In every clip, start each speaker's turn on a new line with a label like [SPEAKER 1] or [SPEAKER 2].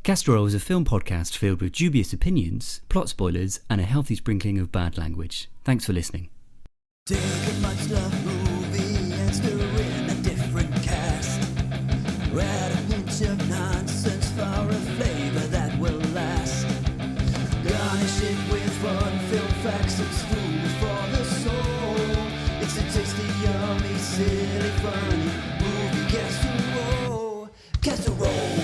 [SPEAKER 1] Castorol is a film podcast filled with dubious opinions, plot spoilers, and a healthy sprinkling of bad language. Thanks for listening.
[SPEAKER 2] Take a much loved movie and stir in a different cast. Add a hint of nonsense for a flavor that will last. Garnish it with fun, film facts, it's food for the soul. It's a tasty, yummy, silly, funny movie casserole. Casserole.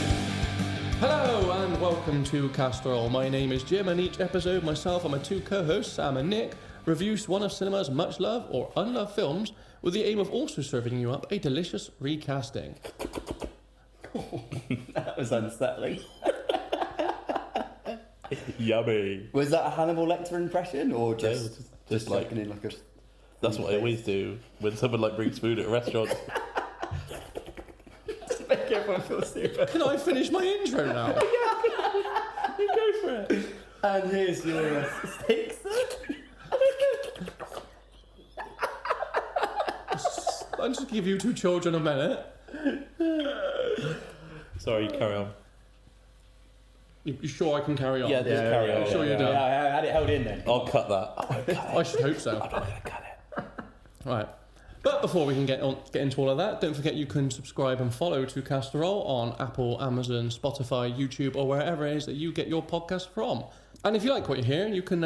[SPEAKER 3] Hello and welcome to Castorol. My name is Jim, and each episode myself and my two co-hosts, Sam and Nick, reviews one of cinema's much loved or unloved films with the aim of also serving you up a delicious recasting.
[SPEAKER 4] That was unsettling.
[SPEAKER 5] Yummy.
[SPEAKER 4] Was that a Hannibal Lecter impression, or just
[SPEAKER 5] like
[SPEAKER 4] in like a?
[SPEAKER 5] That's what I always do when someone like brings food at a restaurant.
[SPEAKER 4] Just make everyone feel super.
[SPEAKER 3] Can I finish my intro now?
[SPEAKER 5] You go for it.
[SPEAKER 4] And here's your steak, sir.
[SPEAKER 3] I'll just give you two children a minute.
[SPEAKER 5] Sorry, carry on.
[SPEAKER 3] You sure I can carry on?
[SPEAKER 4] Yeah, carry on.
[SPEAKER 3] Sure you're done.
[SPEAKER 4] Yeah, I had it held in then.
[SPEAKER 5] I'll cut that.
[SPEAKER 3] I should hope so.
[SPEAKER 5] I'm not gonna cut it.
[SPEAKER 3] Right. But before we can get into all of that, don't forget you can subscribe and follow to Castorol on Apple, Amazon, Spotify, YouTube, or wherever it is that you get your podcast from. And if you like what you hear, you can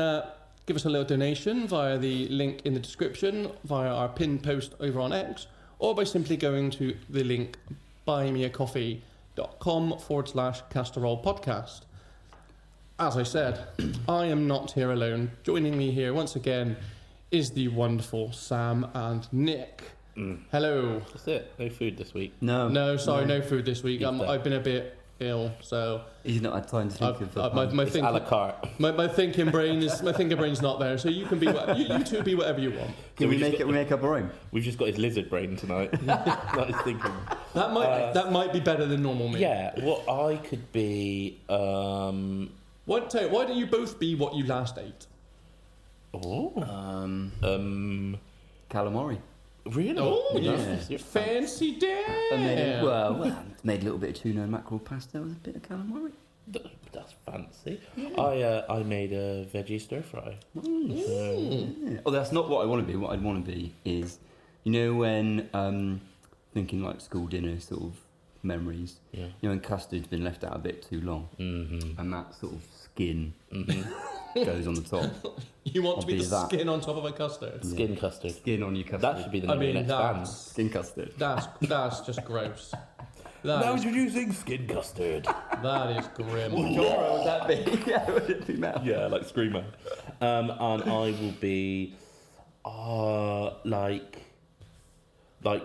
[SPEAKER 3] give us a little donation via the link in the description, via our pinned post over on X, or by simply going to the link buymeacoffee.com/Castorol podcast. As I said, I am not here alone. Joining me here once again is the wonderful Sam and Nick. Hello.
[SPEAKER 5] That's it. No food this week.
[SPEAKER 4] No,
[SPEAKER 3] No food this week. I've been a bit ill, so
[SPEAKER 4] he's not had time to think of
[SPEAKER 3] my
[SPEAKER 5] It's a la carte.
[SPEAKER 3] my thinking brain's not there. So you can be you two be whatever you want.
[SPEAKER 4] Can we make up our own?
[SPEAKER 5] We've just got his lizard brain tonight. That is thinking.
[SPEAKER 3] That might be better than normal me.
[SPEAKER 5] Yeah. What I could be.
[SPEAKER 3] Why don't you both be what you last ate?
[SPEAKER 4] Calamari.
[SPEAKER 5] Really?
[SPEAKER 3] Oh,
[SPEAKER 5] Yes, you're
[SPEAKER 3] fancy day.
[SPEAKER 4] I made a little bit of tuna and mackerel pasta with a bit of calamari.
[SPEAKER 5] That's fancy. I made a veggie stir fry.
[SPEAKER 4] Yeah. Oh, that's not what I want to be. What I'd want to be is, you know, when thinking like school dinner sort of memories.
[SPEAKER 5] Yeah.
[SPEAKER 4] You know, when custard's been left out a bit too long, and that sort of skin goes on the top.
[SPEAKER 3] You want to be the
[SPEAKER 4] that.
[SPEAKER 3] skin on top of a custard?
[SPEAKER 5] Skin custard.
[SPEAKER 4] Skin on your custard.
[SPEAKER 5] That should be the name of the next band.
[SPEAKER 4] Skin custard.
[SPEAKER 3] That's just gross.
[SPEAKER 5] Now introducing skin custard.
[SPEAKER 3] That is grim.
[SPEAKER 4] What genre would that be? Yeah, would it be metal?
[SPEAKER 5] Yeah, like Screamer. And I will be like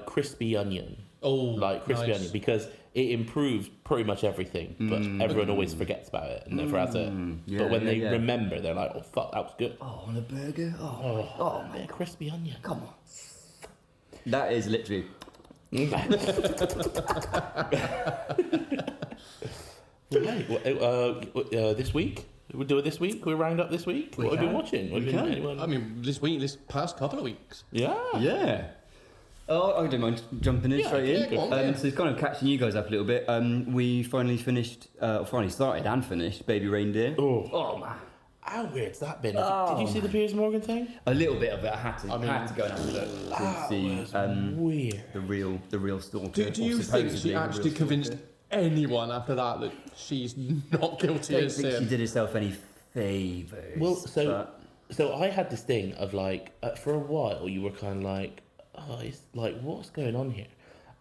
[SPEAKER 5] crispy onion.
[SPEAKER 3] Oh,
[SPEAKER 5] like crispy
[SPEAKER 3] nice.
[SPEAKER 5] onion, because it improves pretty much everything, but everyone always forgets about it and never has it. But when they remember, they're like, "Oh fuck, that was good."
[SPEAKER 4] Oh, on a burger.
[SPEAKER 5] Oh man, crispy onion.
[SPEAKER 4] Come on. That is literally.
[SPEAKER 5] Right. This week we'll do it. This week we round up. This week what have we been watching?
[SPEAKER 3] I mean, this past couple of weeks.
[SPEAKER 4] Yeah. Oh, I don't mind jumping in straight in.
[SPEAKER 3] go on,
[SPEAKER 4] So it's kind of catching you guys up a little bit. We finally started and finished Baby Reindeer.
[SPEAKER 5] Oh man, how weird's that been? Did you see the Piers Morgan thing?
[SPEAKER 4] A little bit of it. I had to go and have a look to see
[SPEAKER 5] Weird.
[SPEAKER 4] the real stalker.
[SPEAKER 3] Do you think she actually convinced anyone after that she's not guilty
[SPEAKER 4] I
[SPEAKER 3] as
[SPEAKER 4] don't think she
[SPEAKER 3] sin?
[SPEAKER 4] did herself any favours.
[SPEAKER 5] Well, so I had this thing of like, for a while you were kind of like, oh, it's like, what's going on here?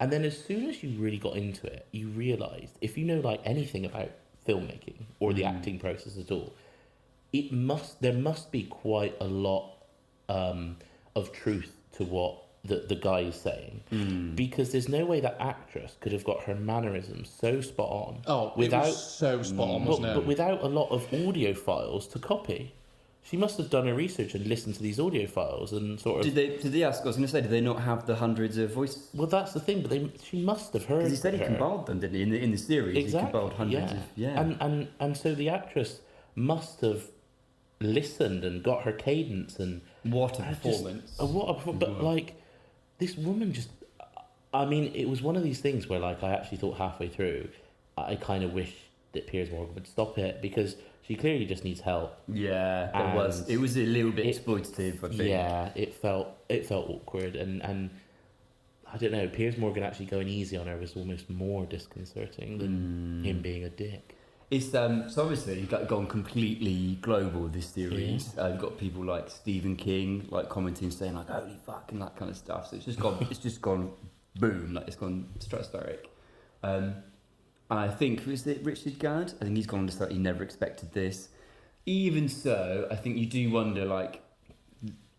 [SPEAKER 5] And then as soon as you really got into it, you realised, if you know like anything about filmmaking or the acting process at all, there must be quite a lot of truth to what the guy is saying, because there's no way that actress could have got her mannerisms so spot on.
[SPEAKER 3] Oh, without, it was so spot on, wasn't it?
[SPEAKER 5] But without a lot of audio files to copy. She must have done her research and listened to these audio files and sort of.
[SPEAKER 4] Did they ask? I was going to say, did they not have the hundreds of voices?
[SPEAKER 5] Well, that's the thing. But she must have heard.
[SPEAKER 4] Because he said he compiled them, didn't he? In the series,
[SPEAKER 5] exactly.
[SPEAKER 4] He compiled hundreds of. Yeah.
[SPEAKER 5] And so the actress must have listened and got her cadence and.
[SPEAKER 4] What a performance!
[SPEAKER 5] But like, this woman just. I mean, it was one of these things where, like, I actually thought halfway through, I kind of wish that Piers Morgan would stop it, because she clearly just needs help.
[SPEAKER 4] Yeah,
[SPEAKER 5] And
[SPEAKER 4] it was a little bit
[SPEAKER 5] it-
[SPEAKER 4] exploitative, I think.
[SPEAKER 5] Yeah, it felt awkward, and I don't know. Piers Morgan actually going easy on her was almost more disconcerting than him being a dick.
[SPEAKER 4] It's so obviously gone completely global, this series. You've got people like Stephen King like commenting, saying like "holy fuck" and that kind of stuff. So it's just gone boom, like it's gone stratospheric. And I think, was it Richard Gadd? I think he's gone on to say he never expected this. Even so, I think you do wonder, like,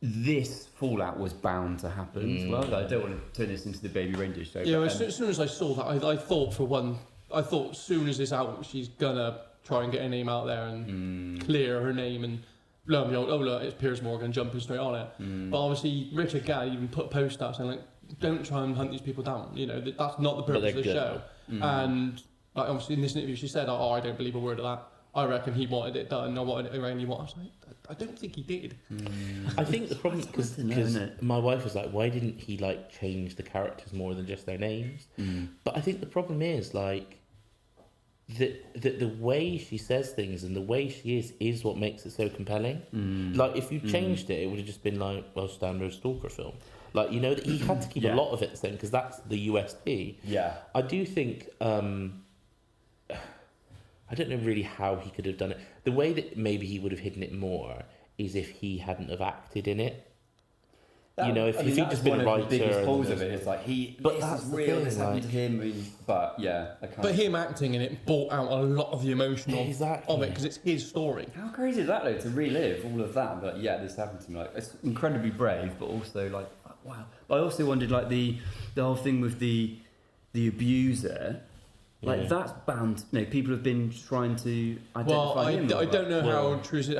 [SPEAKER 4] this fallout was bound to happen as well. I don't want to turn this into the Baby Reindeer show.
[SPEAKER 3] Yeah,
[SPEAKER 4] but,
[SPEAKER 3] as soon as I saw that, I thought as soon as it's out, she's gonna try and get her name out there and clear her name and lo and behold, oh look, it's Piers Morgan jumping straight on it. But obviously Richard Gadd even put a post out saying like, don't try and hunt these people down. You know, that's not the purpose of the show. And like, obviously in this interview she said, oh, I don't believe a word of that. I reckon he wanted it done. I wanted it around. I was like, I don't think he did.
[SPEAKER 5] I think the problem, because my wife was like, why didn't he like change the characters more than just their names? But I think the problem is like that the way she says things and the way she is what makes it so compelling. Like if you changed it, it would have just been like, well, standard stalker film. Like, you know, that he had to keep a lot of it the same because that's the USP.
[SPEAKER 4] Yeah.
[SPEAKER 5] I do think I don't know really how he could have done it. The way that maybe he would have hidden it more is if he hadn't have acted in it. You know, if he'd just been a writer.
[SPEAKER 4] The biggest holes of it is like
[SPEAKER 5] But that's the
[SPEAKER 4] real.
[SPEAKER 5] thing,
[SPEAKER 4] This happened to him. But yeah, I can't.
[SPEAKER 3] But him acting in it brought out a lot of the emotion of it because it's his story.
[SPEAKER 4] How crazy is that though, to relive all of that? But yeah, this happened to me. Like, it's incredibly brave, but also like, wow. But I also wondered like the whole thing with the abuser. Like that's bound. You know, people have been trying to identify him.
[SPEAKER 3] I don't know how true it is.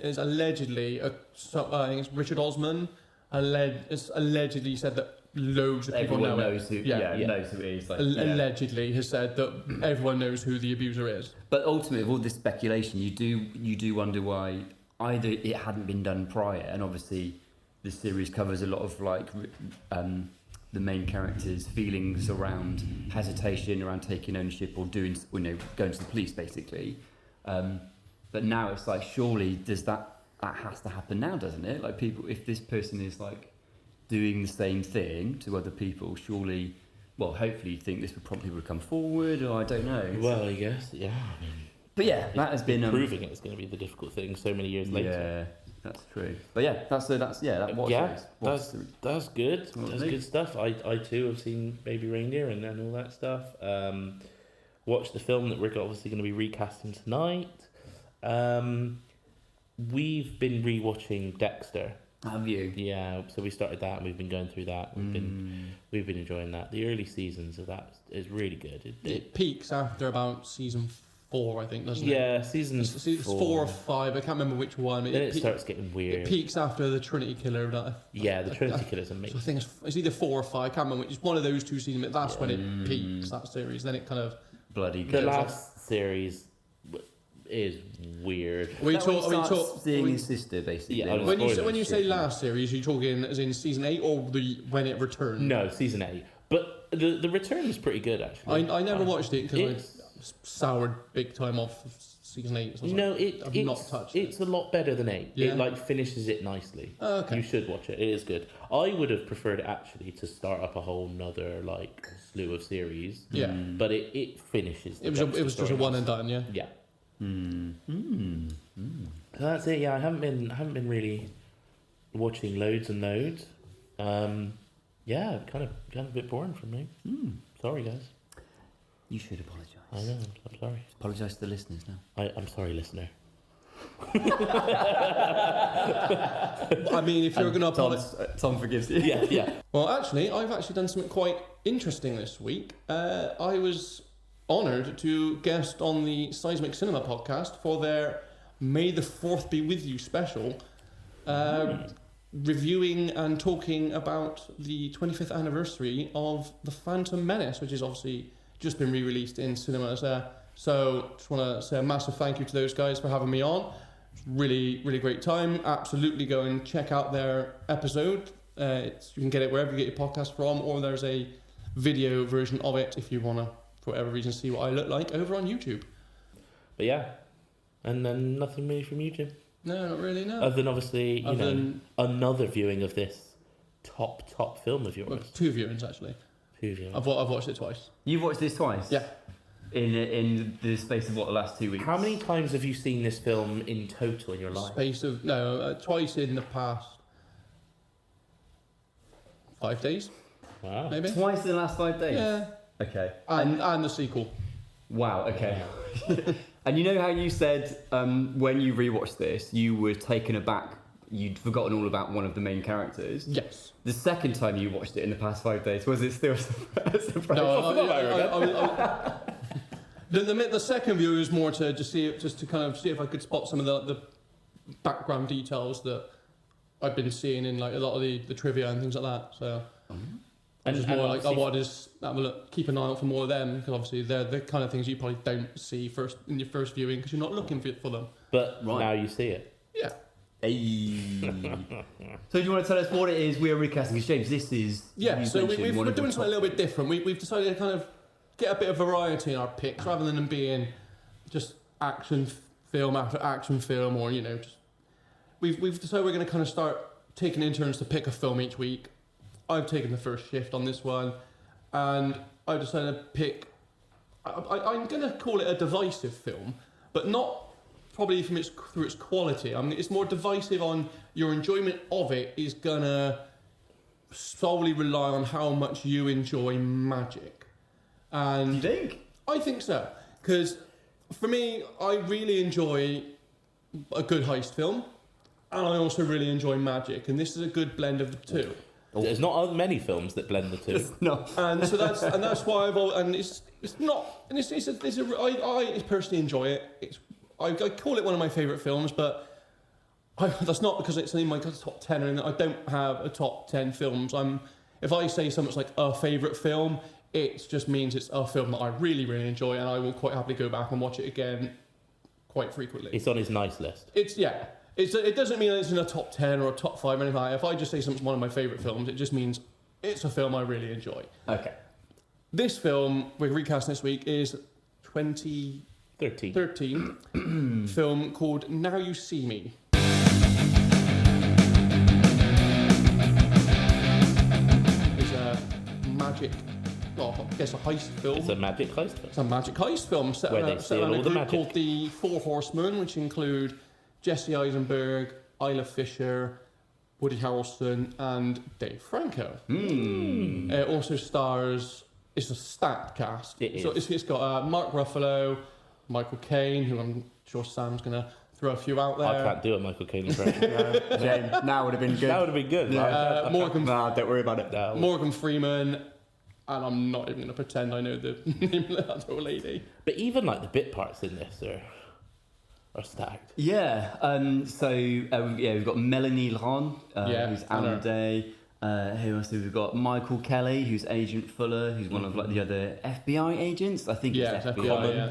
[SPEAKER 3] It's allegedly, I think it's Richard Osman. It's allegedly said that loads of people
[SPEAKER 4] Everyone
[SPEAKER 3] know
[SPEAKER 4] knows
[SPEAKER 3] it.
[SPEAKER 4] who. Yeah, knows who it is. Like,
[SPEAKER 3] allegedly has said that everyone knows who the abuser is.
[SPEAKER 4] But ultimately, with all this speculation, you do wonder why either it hadn't been done prior, and obviously the series covers a lot of like the main character's feelings around hesitation, around taking ownership or doing, you know, going to the police basically. But now it's like, surely does that has to happen now, doesn't it? Like people, if this person is like doing the same thing to other people, surely, well, hopefully you think this would probably come forward, or I don't know.
[SPEAKER 5] Well, I guess, yeah. I mean,
[SPEAKER 4] but yeah, that has been
[SPEAKER 5] proving it's going to be the difficult thing so many years later.
[SPEAKER 4] Yeah, that's true. But yeah, that's good. That's
[SPEAKER 5] good. That's good stuff. I too have seen Baby Reindeer and all that stuff. Watched the film that we're obviously going to be recasting tonight. We've been rewatching Dexter.
[SPEAKER 4] Have you?
[SPEAKER 5] Yeah, so we started that and we've been going through that. We've been enjoying that. The early seasons of that is really good.
[SPEAKER 3] It peaks after about season 4, I think, doesn't it?
[SPEAKER 5] Yeah, season
[SPEAKER 3] it's 4 or 5. I can't remember which one.
[SPEAKER 5] Then it starts getting weird.
[SPEAKER 3] It peaks after the Trinity Killer.
[SPEAKER 5] The Trinity Killer's amazing.
[SPEAKER 3] So I think it's either 4 or 5. I can't remember which. It's one of those two seasons. But that's when it peaks. That series. Then it kind of
[SPEAKER 4] bloody.
[SPEAKER 5] The last series is weird.
[SPEAKER 4] We talk seeing his sister basically.
[SPEAKER 5] Yeah,
[SPEAKER 3] when you say last series, are you talking as in season 8 or when it returned?
[SPEAKER 5] No, season 8. But the return was pretty good actually.
[SPEAKER 3] I never watched it because I soured big time off season 8. So I've not touched it.
[SPEAKER 5] It's a lot better than 8.
[SPEAKER 3] Yeah.
[SPEAKER 5] It like finishes it nicely.
[SPEAKER 3] Oh, okay.
[SPEAKER 5] You should watch it. It is good. I would have preferred it actually to start up a whole nother like slew of series.
[SPEAKER 3] Yeah.
[SPEAKER 5] But it finishes.
[SPEAKER 3] It was just a one and done. Yeah.
[SPEAKER 5] Yeah. So that's it. Yeah, I haven't been really watching loads and loads. Yeah, kind of a bit boring for me. Sorry, guys.
[SPEAKER 4] You should apologise.
[SPEAKER 5] I know. I'm sorry.
[SPEAKER 4] Apologise to the listeners now.
[SPEAKER 5] I'm sorry, listener.
[SPEAKER 3] I mean, if you're going to apologise,
[SPEAKER 4] Tom forgives you.
[SPEAKER 5] Yeah.
[SPEAKER 3] Well, actually, I've actually done something quite interesting this week. I was honoured to guest on the Seismic Cinema podcast for their May the 4th Be With You special, reviewing and talking about the 25th anniversary of The Phantom Menace, which is obviously just been re-released in cinemas. So just want to say a massive thank you to those guys for having me on. Really, really great time. Absolutely go and check out their episode. You can get it wherever you get your podcast from, or there's a video version of it if you want to, for whatever reason, see what I look like over on YouTube.
[SPEAKER 5] But yeah, and then nothing really from you, Jim.
[SPEAKER 3] No, not really. No.
[SPEAKER 5] Other than obviously, you
[SPEAKER 3] Other
[SPEAKER 5] know,
[SPEAKER 3] than-
[SPEAKER 5] another viewing of this top film of yours.
[SPEAKER 3] Well, 2 viewings actually.
[SPEAKER 5] Two viewings.
[SPEAKER 3] I've watched it twice.
[SPEAKER 4] You've watched this twice?
[SPEAKER 3] Yeah.
[SPEAKER 4] In the space of the last 2 weeks?
[SPEAKER 5] How many times have you seen this film in total in your life?
[SPEAKER 3] Space of twice in the past 5 days,
[SPEAKER 5] Wow.
[SPEAKER 3] maybe.
[SPEAKER 4] Twice in the last 5 days?
[SPEAKER 3] Yeah.
[SPEAKER 4] Okay.
[SPEAKER 3] And the sequel.
[SPEAKER 4] Wow, okay. And you know how you said when you rewatched this, you were taken aback, you'd forgotten all about one of the main characters?
[SPEAKER 3] Yes.
[SPEAKER 4] The second time you watched it in the past 5 days, was it still a surprise?
[SPEAKER 3] No, the second view was more to just to kind of see if I could spot some of the background details that I've been seeing in like a lot of the trivia and things like that. So I just more like I wanted to just have a look, keep an eye out for more of them, because obviously they're the kind of things you probably don't see first in your first viewing because you're not looking for them.
[SPEAKER 5] But
[SPEAKER 4] Right.
[SPEAKER 5] now you see it.
[SPEAKER 3] Yeah.
[SPEAKER 4] Hey. So do you want to tell us what it is we're recasting? Because James, this is...
[SPEAKER 3] Yeah,
[SPEAKER 4] you
[SPEAKER 3] so
[SPEAKER 4] mentioned one
[SPEAKER 3] we're
[SPEAKER 4] of the
[SPEAKER 3] doing something a
[SPEAKER 4] top-
[SPEAKER 3] little bit different. We've decided to kind of get a bit of variety in our picks rather than them being just action film after action film, or, you know, just... We've decided we're going to kind of start taking in turns to pick a film each week. I've taken the first shift on this one, and I've decided to pick... I'm going to call it a divisive film, but not probably through its quality. I mean, it's more divisive on your enjoyment of it is going to solely rely on how much you enjoy magic. And
[SPEAKER 4] Do you think?
[SPEAKER 3] I think so, because for me, I really enjoy a good heist film, and I also really enjoy magic, and this is a good blend of the two.
[SPEAKER 5] There's not many films that blend the two.
[SPEAKER 4] No.
[SPEAKER 3] And so that's why I've always, and it's not, and I personally enjoy it. I call it one of my favourite films, but that's not because it's in my top 10 or anything. I don't have a top 10 films. If I say something's like a favourite film, it just means it's a film that I really, really enjoy, and I will quite happily go back and watch it again quite frequently.
[SPEAKER 5] It's on his nice list.
[SPEAKER 3] It doesn't mean it's in a top 10 or a top 5 or anything like that. If I just say something's one of my favourite films, it just means it's a film I really enjoy.
[SPEAKER 4] Okay.
[SPEAKER 3] This film we're recasting this week is 2013 film called Now You See Me. It's a magic, well, I guess a heist film.
[SPEAKER 5] It's a magic heist film.
[SPEAKER 3] It's a magic heist film set
[SPEAKER 5] Where they
[SPEAKER 3] around
[SPEAKER 5] steal all
[SPEAKER 3] a
[SPEAKER 5] the
[SPEAKER 3] group
[SPEAKER 5] magic.
[SPEAKER 3] called the Four Horsemen, which include Jesse Eisenberg, Isla Fisher, Woody Harrelson, and Dave Franco. It also stars. It's a stacked cast.
[SPEAKER 5] It
[SPEAKER 3] So
[SPEAKER 5] is.
[SPEAKER 3] it's got Mark Ruffalo, Michael Caine, who I'm sure Sam's gonna throw a few out there.
[SPEAKER 5] I can't do a Michael Caine impression.
[SPEAKER 4] James, now would have been good.
[SPEAKER 5] That would have been good. right?
[SPEAKER 3] Morgan
[SPEAKER 4] Nah, don't worry about it.
[SPEAKER 5] No.
[SPEAKER 3] Morgan Freeman, and I'm not even gonna pretend I know the name of that old lady.
[SPEAKER 5] But even like the bit parts in this are stacked.
[SPEAKER 4] Yeah. We've got Melanie Laurent, who's
[SPEAKER 3] I know.
[SPEAKER 4] Anna Day. Who else have we got? Michael Kelly, who's Agent Fuller, who's one of like the other FBI agents. I think
[SPEAKER 3] Yeah,
[SPEAKER 4] it's
[SPEAKER 3] it's
[SPEAKER 4] FBI.
[SPEAKER 3] FBI, yeah.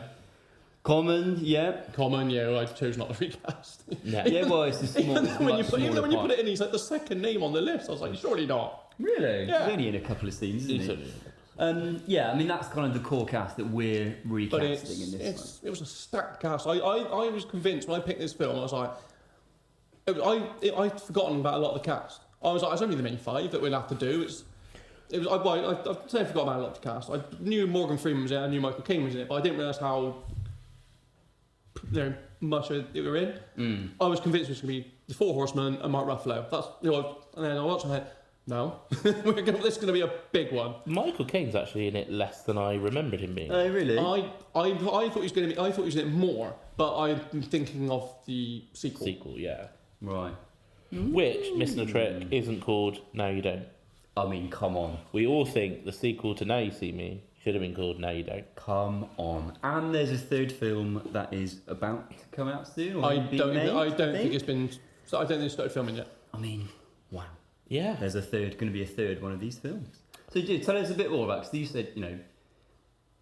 [SPEAKER 4] Common, yeah.
[SPEAKER 3] Common, yeah. Well, I chose not to recast.
[SPEAKER 5] Yeah.
[SPEAKER 4] Yeah, well, it's a small.
[SPEAKER 3] Even when you
[SPEAKER 4] much
[SPEAKER 3] put
[SPEAKER 4] smaller
[SPEAKER 3] it in, he's like the second name on the list. I was like, surely not.
[SPEAKER 4] Really?
[SPEAKER 3] Yeah.
[SPEAKER 4] He's only in a couple of scenes, isn't he?
[SPEAKER 5] It's
[SPEAKER 4] Yeah, I mean that's kind of the core cast that we're
[SPEAKER 3] But
[SPEAKER 4] recasting in this one.
[SPEAKER 3] it was a stacked cast. I was convinced when I picked this film. I was like, I'd forgotten about a lot of the cast. I was like, it's only the main 5 that we'll have to do. I say I forgot about a lot of the cast. I knew Morgan Freeman was in it. I knew Michael Caine was in it, but I didn't realise how much they were in. I was convinced it was going to be the Four Horsemen and Mark Ruffalo. And then I watched and I went, no, this is going to be a big one.
[SPEAKER 5] Michael Caine's actually in it less than I remembered him being.
[SPEAKER 4] Oh, really?
[SPEAKER 3] I thought he was going to be. I thought he was in it more, but I'm thinking of the sequel.
[SPEAKER 5] Sequel, yeah.
[SPEAKER 4] Right.
[SPEAKER 5] Which, missing a trick, isn't called Now You Don't.
[SPEAKER 4] I mean, come on.
[SPEAKER 5] We all think the sequel to Now You See Me should have been called Now You Don't.
[SPEAKER 4] Come on. And there's a third film that is about to come out soon. Or
[SPEAKER 3] I
[SPEAKER 4] be
[SPEAKER 3] don't
[SPEAKER 4] made,
[SPEAKER 3] think it's been. I don't think it's started filming yet.
[SPEAKER 4] I mean, wow.
[SPEAKER 5] Yeah.
[SPEAKER 4] There's going to be a third one of these films. So, tell us a bit more about, because you said,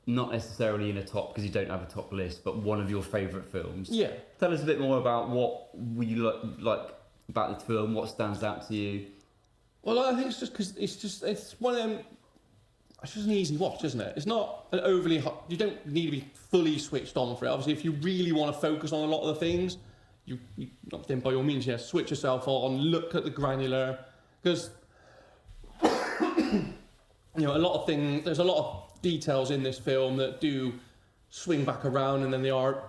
[SPEAKER 4] not necessarily in a top, because you don't have a top list, but one of your favourite films.
[SPEAKER 3] Yeah.
[SPEAKER 4] Tell us a bit more about what you like about the film, what stands out to you.
[SPEAKER 3] Well, I think it's just because it's one of them. it's just an easy watch, isn't it? It's not an overly you don't need to be fully switched on for it. Obviously, if you really want to focus on a lot of the things, you then by all means, switch yourself on, look at the granular, because a lot of things. There's a lot of details in this film that do swing back around, and then they are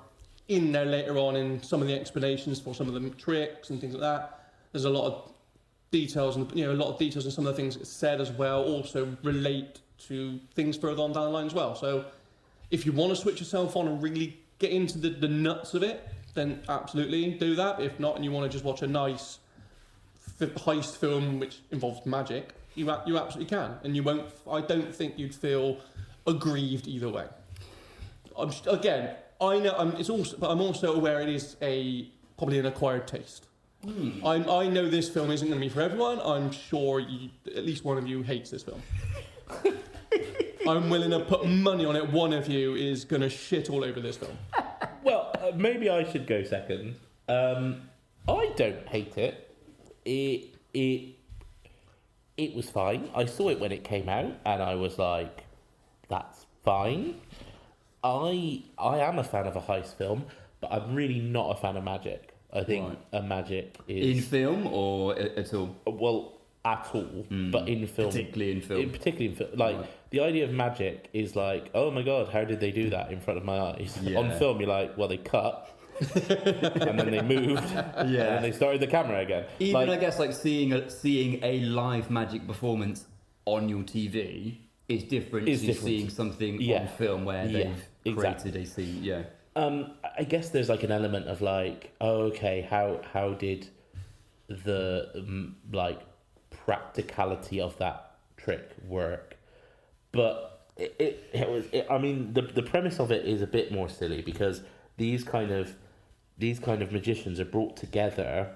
[SPEAKER 3] in there later on in some of the explanations for some of the tricks and things like that. There's a lot of details, and a lot of details in some of the things said as well also relate to things further on down the line as well. So if you want to switch yourself on and really get into the nuts of it, then absolutely do that. If not, and you want to just watch a nice heist film which involves magic, you absolutely can, and you won't. I don't think you'd feel aggrieved either way. I know but I'm also aware it is probably an acquired taste. I know this film isn't going to be for everyone. I'm sure at least one of you hates this film. I'm willing to put money on it. One of you is going to shit all over this film.
[SPEAKER 5] Well, maybe I should go second. I don't hate it. It was fine. I saw it when it came out, and I was like, "That's fine." I am a fan of a heist film, but I'm really not a fan of magic. I think a magic is
[SPEAKER 4] in film or at all.
[SPEAKER 5] Well, at all, but in film,
[SPEAKER 4] particularly in film.
[SPEAKER 5] The idea of magic is like, oh my god, how did they do that in front of my eyes?
[SPEAKER 4] Yeah.
[SPEAKER 5] On film, you're like, well, they cut. And then they moved, and then they started the camera again.
[SPEAKER 4] Even I guess seeing a live magic performance on your TV is different to seeing something on film where they've created a scene. Yeah.
[SPEAKER 5] I guess there's an element of how did the practicality of that trick work? But the premise of it is a bit more silly because these kind of magicians are brought together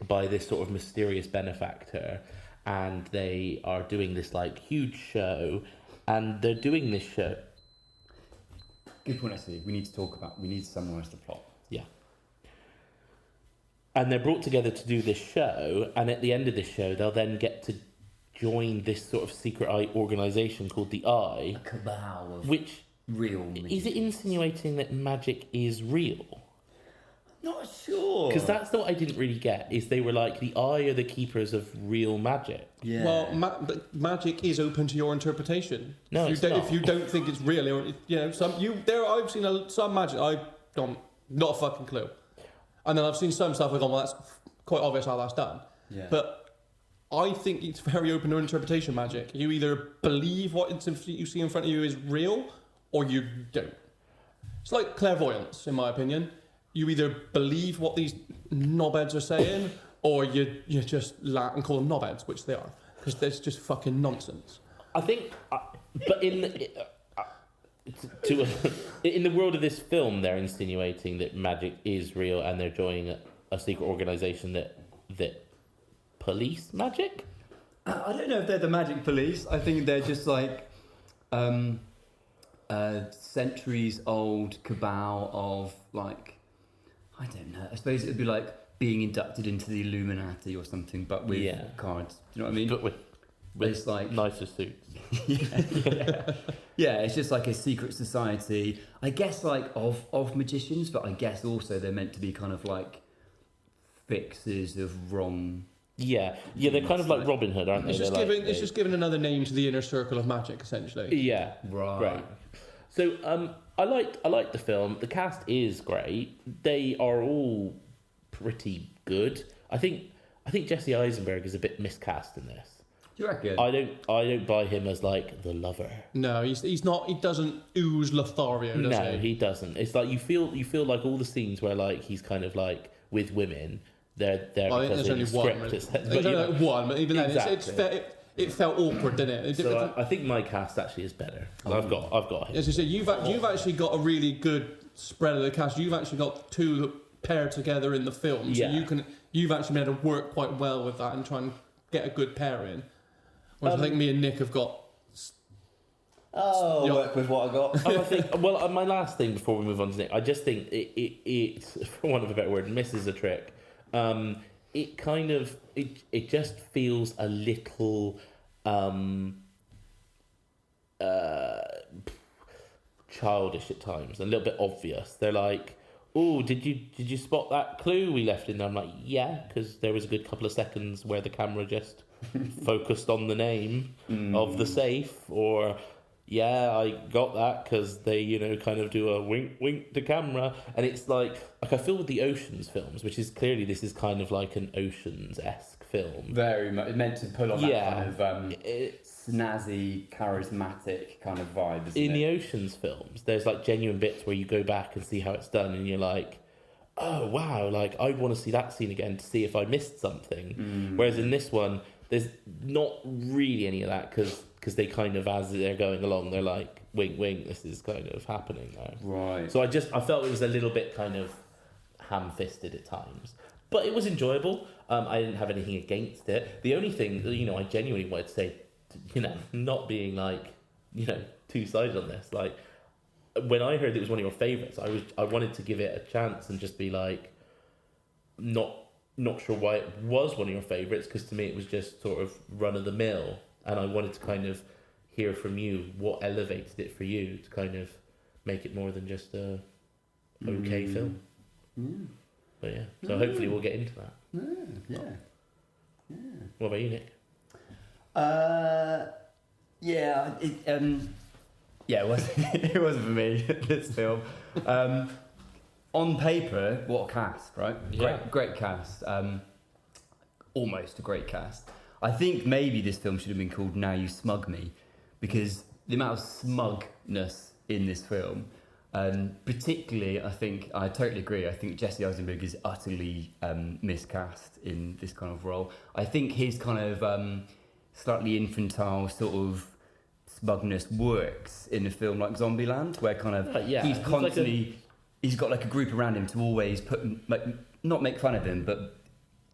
[SPEAKER 5] by this sort of mysterious benefactor, and they are doing this huge show, and they're doing this show.
[SPEAKER 4] Good point, actually. We need to summarise the plot.
[SPEAKER 5] Yeah. And they're brought together to do this show, and at the end of this show, they'll then get to join this sort of secret eye organisation called the Eye.
[SPEAKER 4] A cabal of
[SPEAKER 5] which
[SPEAKER 4] real magic.
[SPEAKER 5] Is it insinuating that magic is real?
[SPEAKER 4] Not sure.
[SPEAKER 5] Because that's what I didn't really get, is they were the Eye are the keepers of real magic.
[SPEAKER 4] Yeah.
[SPEAKER 3] Well, but magic is open to your interpretation.
[SPEAKER 5] No,
[SPEAKER 3] if you don't think it's real, or I've seen some magic I don't, not a fucking clue, and then I've seen some stuff well, that's quite obvious how that's done.
[SPEAKER 4] Yeah.
[SPEAKER 3] But I think it's very open to interpretation. Magic. You either believe what you see in front of you is real, or you don't. It's like clairvoyance, in my opinion. You either believe what these knobheads are saying, or you just laugh and call them knobheads, which they are, because that's just fucking nonsense.
[SPEAKER 5] I think, but in the world of this film, they're insinuating that magic is real, and they're joining a secret organisation that police magic.
[SPEAKER 4] I don't know if they're the magic police. I think they're just centuries-old cabal of I don't know. I suppose it would be like being inducted into the Illuminati or something, but with cards. Do you know what I mean?
[SPEAKER 5] But with
[SPEAKER 4] it's
[SPEAKER 5] nicer suits.
[SPEAKER 4] Yeah, it's just a secret society. I guess of magicians, but I guess also they're meant to be kind of fixers of wrong.
[SPEAKER 5] Yeah, they're kind of like Robin Hood, aren't they?
[SPEAKER 3] It's just giving another name to the inner circle of magic, essentially.
[SPEAKER 5] Yeah,
[SPEAKER 4] right.
[SPEAKER 5] So I liked the film. The cast is great. They are all pretty good. I think Jesse Eisenberg is a bit miscast in this.
[SPEAKER 4] Do you reckon?
[SPEAKER 5] I don't buy him as the lover.
[SPEAKER 3] No, he's not. He doesn't ooze Lothario, does he?
[SPEAKER 5] No, he doesn't. It's you feel like all the scenes where he's kind of with women. They're because in the script.
[SPEAKER 3] Really.
[SPEAKER 5] But
[SPEAKER 3] there's one, but even
[SPEAKER 5] exactly.
[SPEAKER 3] then, it felt awkward, didn't it?
[SPEAKER 5] So I think my cast actually is better. I've got him.
[SPEAKER 3] As you say, you've actually got a really good spread of the cast. You've actually got two that pair together in the film, so you've actually been able to work quite well with that and try and get a good pair in. Whereas I think me and Nick have got.
[SPEAKER 4] Work with what I got.
[SPEAKER 5] I think. Well, my last thing before we move on to Nick, I just think it for want of a better word, misses a trick. It kind of it just feels a little childish at times, a little bit obvious. They're like, "Oh, did you spot that clue we left in there?" I'm like, "Yeah," because there was a good couple of seconds where the camera just focused on the name of the safe, or yeah, I got that because they, kind of do a wink, wink to camera, and it's like I feel with the Ocean's films, which is clearly this is kind of like an Ocean's-esque film.
[SPEAKER 4] Very much meant to pull on that kind of snazzy, charismatic kind of vibe. Isn't
[SPEAKER 5] In
[SPEAKER 4] it?
[SPEAKER 5] the Ocean's films, there's like genuine bits where you go back and see how it's done, and you're like, oh wow, like I want to see that scene again to see if I missed something. Whereas in this one, there's not really any of that because they kind of, as they're going along, they're like, wink, wink, this is kind of happening now.
[SPEAKER 4] Right.
[SPEAKER 5] So I felt it was a little bit kind of ham-fisted at times. But it was enjoyable. I didn't have anything against it. The only thing, I genuinely wanted to say, not being like, two-sided on this, like, when I heard it was one of your favourites, I wanted to give it a chance and just be like, not sure why it was one of your favourites, because to me it was just sort of run-of-the-mill, and I wanted to kind of hear from you what elevated it for you to kind of make it more than just a okay film. But yeah, so hopefully we'll get into that.
[SPEAKER 4] Yeah.
[SPEAKER 5] What about you, Nick?
[SPEAKER 4] Yeah, it wasn't for me, this film. On paper, what a cast, right?
[SPEAKER 5] Yeah.
[SPEAKER 4] Great cast. Almost a great cast. I think maybe this film should have been called Now You Smug Me, because the amount of smugness in this film, particularly, I totally agree. I think Jesse Eisenberg is utterly miscast in this kind of role. I think his kind of slightly infantile sort of smugness works in a film like Zombieland, where kind of he's constantly he's got like a group around him to always not make fun of him, but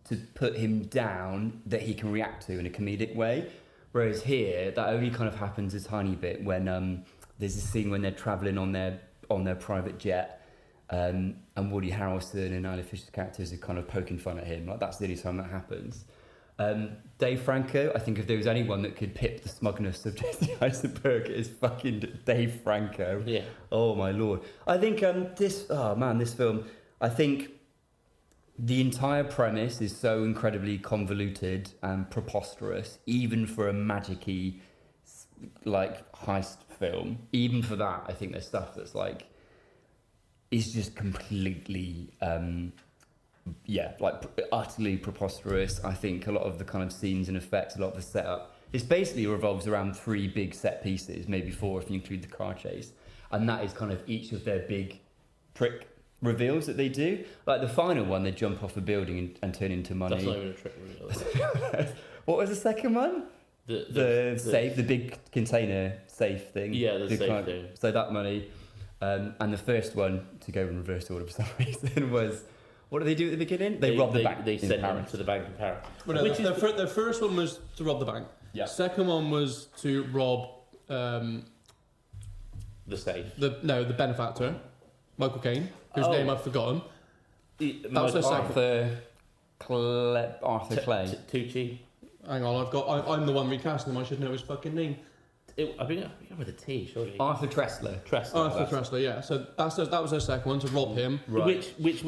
[SPEAKER 4] to put him down that he can react to in a comedic way. Whereas here, that only kind of happens a tiny bit when there's a scene when they're travelling on their private jet, and Woody Harrelson and Isla Fisher's characters are kind of poking fun at him. Like, that's the only time that happens. Dave Franco, I think if there was anyone that could pip the smugness of Jesse Eisenberg, it is fucking Dave Franco.
[SPEAKER 5] Yeah.
[SPEAKER 4] Oh my lord. I think this film, I think the entire premise is so incredibly convoluted and preposterous, even for a magic-y, like, heist film. Even for that, I think there's stuff that's like, is just completely, utterly preposterous. I think a lot of the kind of scenes and effects, a lot of the setup, it basically revolves around 3 big set pieces, maybe 4 if you include the car chase. And that is kind of each of their big trick reveals that they do. Like the final one, they jump off a building and turn into money.
[SPEAKER 5] That's not even a trick reveal.
[SPEAKER 4] What was the second one? The safe, the big container safe thing.
[SPEAKER 5] Yeah, the safe thing.
[SPEAKER 4] So that money. And the first one, to go in reverse order for some reason, was... What do they do at the beginning? They rob the bank.
[SPEAKER 5] They send them to the bank in Paris.
[SPEAKER 3] Well, no, the first one was to rob the bank.
[SPEAKER 4] Yeah.
[SPEAKER 3] Second one was to rob
[SPEAKER 5] the safe.
[SPEAKER 3] the benefactor, Michael Caine, whose name I've forgotten. That was the second.
[SPEAKER 4] Arthur Clay.
[SPEAKER 5] Tucci.
[SPEAKER 3] Hang on, I'm the one recasting him. I should know his fucking name.
[SPEAKER 5] I began with a T, surely.
[SPEAKER 4] Arthur Tressler.
[SPEAKER 3] Arthur Tressler, yeah. So that was their second one, to rob him.
[SPEAKER 5] Right. Which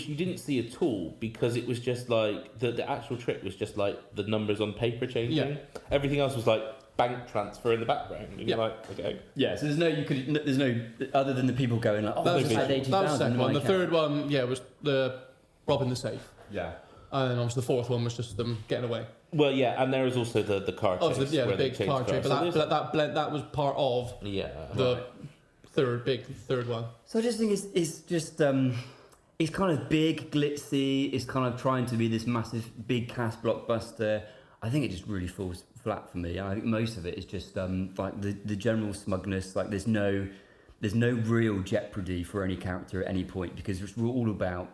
[SPEAKER 5] you didn't see at all, because it was just like the actual trick was just like the numbers on paper changing.
[SPEAKER 3] Yeah.
[SPEAKER 5] Everything else was like bank transfer in the background. And you're like, okay.
[SPEAKER 4] Yeah, so there's no other than the people going like,
[SPEAKER 3] That was the
[SPEAKER 4] $80,000.
[SPEAKER 3] second one. The third one, was the robbing the safe.
[SPEAKER 4] Yeah.
[SPEAKER 3] And then obviously the fourth one was just them getting away.
[SPEAKER 5] Well, yeah, and there was also the car chase.
[SPEAKER 3] The big car chase. But that was part of the third one.
[SPEAKER 4] So I just think it's just it's kind of big, glitzy. It's kind of trying to be this massive, big cast blockbuster. I think it just really falls flat for me. And I think most of it is just like the general smugness. Like there's no real jeopardy for any character at any point, because it's all about,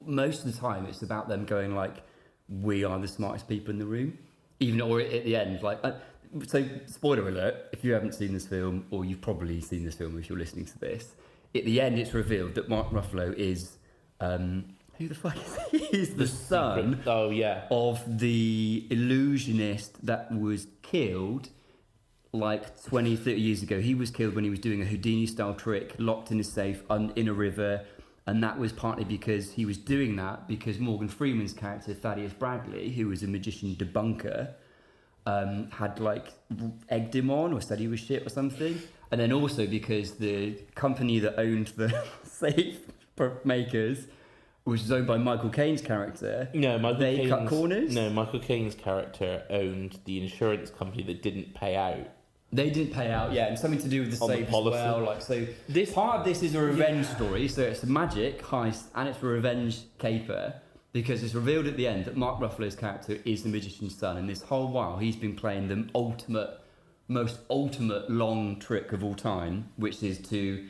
[SPEAKER 4] most of the time it's about them going like, we are the smartest people in the room, or at the end, like. So, spoiler alert: if you haven't seen this film, or you've probably seen this film if you're listening to this, at the end it's revealed that Mark Ruffalo is who the fuck is he? He's the son.
[SPEAKER 5] Oh yeah.
[SPEAKER 4] Of the illusionist that was killed like 20, 30 years ago. He was killed when he was doing a Houdini-style trick, locked in a safe in a river. And that was partly because he was doing that because Morgan Freeman's character, Thaddeus Bradley, who was a magician debunker, had like egged him on or said he was shit or something. And then also because the company that owned the safe makers, which was owned by Michael Caine's character, cut corners.
[SPEAKER 5] No, Michael Caine's character owned the insurance company that didn't pay out.
[SPEAKER 4] They didn't pay out, yeah, and something to do with the safe as well. Like, so part of this is a revenge story, so it's a magic heist and it's a revenge caper, because it's revealed at the end that Mark Ruffalo's character is the magician's son, and this whole while he's been playing the most ultimate long trick of all time, which is to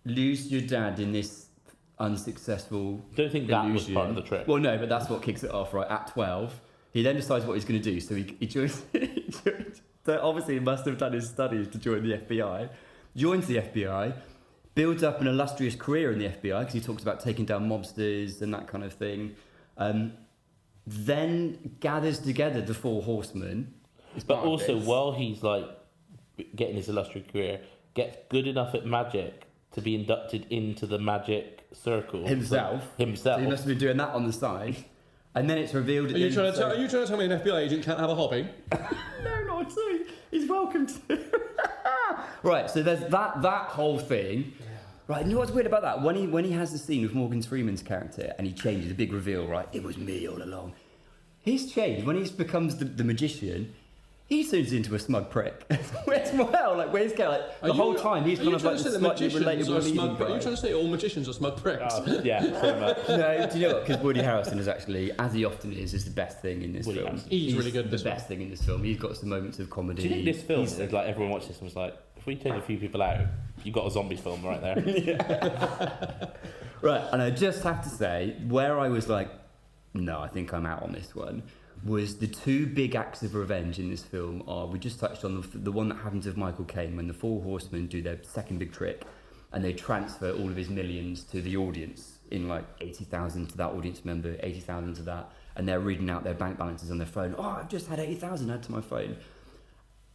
[SPEAKER 4] lose your dad in this unsuccessful
[SPEAKER 5] Don't think
[SPEAKER 4] illusion.
[SPEAKER 5] that was part of the trick.
[SPEAKER 4] Well, no, but that's what kicks it off, right? At 12, he then decides what he's going to do, so he joins. So obviously he must have done his studies to join the FBI, joins the FBI, builds up an illustrious career in the FBI because he talks about taking down mobsters and that kind of thing, then gathers together the four horsemen.
[SPEAKER 5] But also, while he's like getting his illustrious career, gets good enough at magic to be inducted into the magic circle.
[SPEAKER 4] Himself. So he must have been doing that on the side. And then it's revealed...
[SPEAKER 3] Are you trying to tell me an FBI agent can't have a hobby?
[SPEAKER 4] No, not at all. He's welcome to. Right, so there's that whole thing. Right, you know what's weird about that? When he has the scene with Morgan Freeman's character and he changes, the big reveal, right? It was me all along. He's changed. When he becomes the magician, he turns into a smug prick. As well, like, where's like the whole time he's kind of like the smugly relatable leading guy.
[SPEAKER 3] Are you trying to say all magicians are smug pricks?
[SPEAKER 5] Yeah, so much.
[SPEAKER 4] No, do you know what? Because Woody Harrelson is actually, as he often is the best thing in this film.
[SPEAKER 3] He's really good.
[SPEAKER 4] The best thing in this film. He's got some moments of comedy.
[SPEAKER 5] Do you think this film is like everyone watched this and was like, if we take a few people out, you've got a zombie film right there.
[SPEAKER 4] Right, and I just have to say, where I was like, no, I think I'm out on this one, was the two big acts of revenge in this film are, we just touched on the one that happens with Michael Caine when the four horsemen do their second big trick and they transfer all of his millions to the audience in like 80,000 to that audience member, 80,000 to that, and they're reading out their bank balances on their phone. Oh, I've just had 80,000 added to my phone.